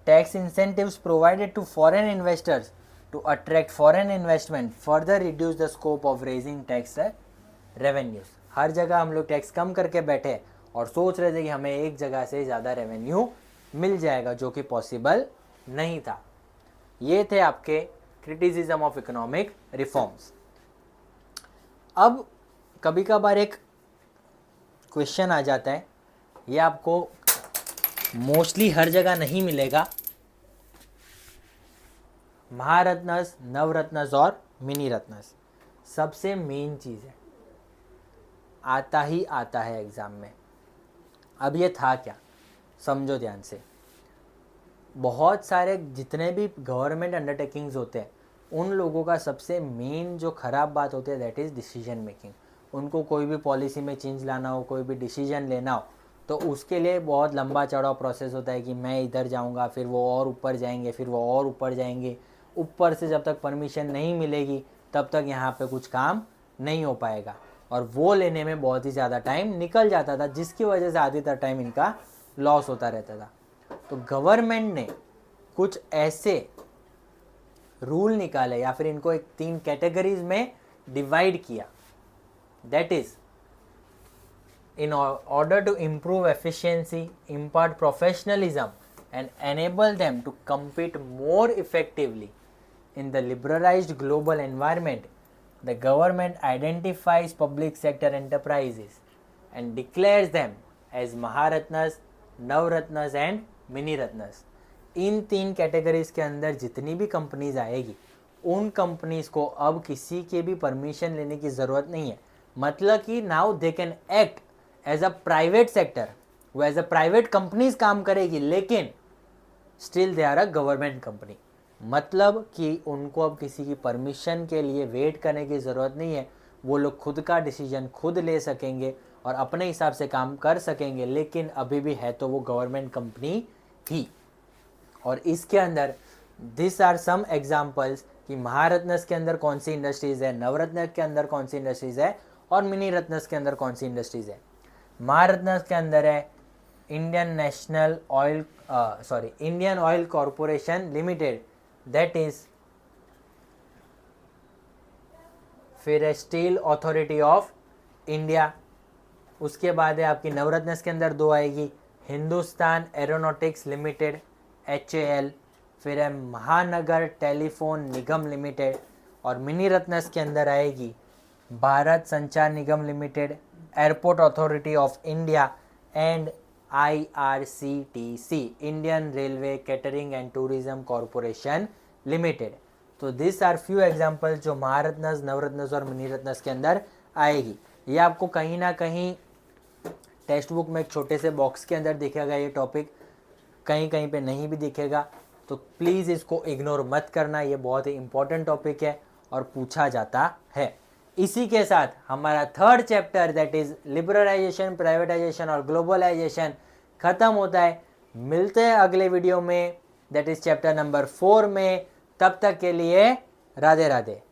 Tax incentives provided to foreign investors to attract foreign investment further reduce the scope of raising tax revenues. हर जगह हम लोग tax कम करके बैठे और सोच रहे थे कि हमें एक जगह से ज़्यादा रेवेन्यू मिल जाएगा, जो कि पॉसिबल नहीं था. ये थे आपके क्रिटिसिज्म ऑफ इकोनॉमिक रिफॉर्म्स. अब कभी कभार एक क्वेश्चन आ जाता है, ये आपको मोस्टली हर जगह नहीं मिलेगा. महारत्नस, नवरत्नस और मिनी रत्नस सबसे मेन चीज़ है, आता ही आता है एग्ज़ाम में. अब ये था क्या, समझो ध्यान से. बहुत सारे जितने भी गवर्नमेंट अंडरटेकिंग्स होते हैं उन लोगों का सबसे मेन जो ख़राब बात होती है दैट इज़ डिसीजन मेकिंग. उनको कोई भी पॉलिसी में चेंज लाना हो, कोई भी डिसीजन लेना हो, तो उसके लिए बहुत लंबा चौड़ा प्रोसेस होता है कि मैं इधर जाऊंगा, फिर वो और ऊपर जाएंगे, फिर वो और ऊपर जाएंगे. ऊपर से जब तक परमिशन नहीं मिलेगी तब तक यहाँ पे कुछ काम नहीं हो पाएगा, और वो लेने में बहुत ही ज़्यादा टाइम निकल जाता था, जिसकी वजह से आधी तक टाइम इनका लॉस होता रहता था. तो गवर्नमेंट ने कुछ ऐसे रूल निकाले या फिर इनको एक 3 कैटेगरीज में डिवाइड किया. That is in order to improve efficiency, impart professionalism and enable them to compete more effectively in the liberalized global environment, the government identifies public sector enterprises and declares them as Maharatnas, Navratnas and Mini Ratnas. In 3 categories के अंदर जितनी भी companies आएगी उन companies को अब किसी के भी परमिशन लेने की ज़रूरत नहीं है. मतलब कि now they can act as a private sector, वो एज अ प्राइवेट कंपनीज काम करेगी, लेकिन still they are a government company. मतलब कि उनको अब किसी की परमिशन के लिए वेट करने की ज़रूरत नहीं है. वो लोग खुद का डिसीजन खुद ले सकेंगे और अपने हिसाब से काम कर सकेंगे, लेकिन अभी भी है तो वो गवर्नमेंट कंपनी ही. और इसके अंदर दिस आर सम एग्जाम्पल्स कि महारत्नस के अंदर कौन सी इंडस्ट्रीज़ है, नवरत्न के अंदर कौन सी इंडस्ट्रीज़ है और मिनी रत्नस के अंदर कौन सी इंडस्ट्रीज़ है. महारत्नस के अंदर है Indian oil corporation limited, that is फिर स्टील अथॉरिटी ऑफ इंडिया. उसके बाद है आपकी नवरत्नस के अंदर 2 आएगी, हिंदुस्तान एरोनॉटिक्स लिमिटेड HAL, फिर है महानगर टेलीफोन निगम लिमिटेड, और मिनी रत्नस के अंदर आएगी Bharat Sanchar Nigam limited, airport authority of India and IRCTC, Indian railway catering and tourism corporation limited. तो दिस आर फ्यू एग्जांपल्स जो महारत्नस, नवरत्नस और मिनी रत्नस के अंदर आएगी. ये आपको कहीं ना कहीं टेक्स्ट बुक में एक छोटे से बॉक्स के अंदर दिखेगा, ये टॉपिक कहीं कहीं पे नहीं भी दिखेगा, तो प्लीज़ इसको इग्नोर मत करना. ये बहुत ही इंपॉर्टेंट टॉपिक है और पूछा जाता है. इसी के साथ हमारा 3rd chapter that is liberalization, privatization और ग्लोबलाइजेशन खत्म होता है. मिलते हैं अगले वीडियो में, दैट इज चैप्टर नंबर 4 में. तब तक के लिए राधे राधे.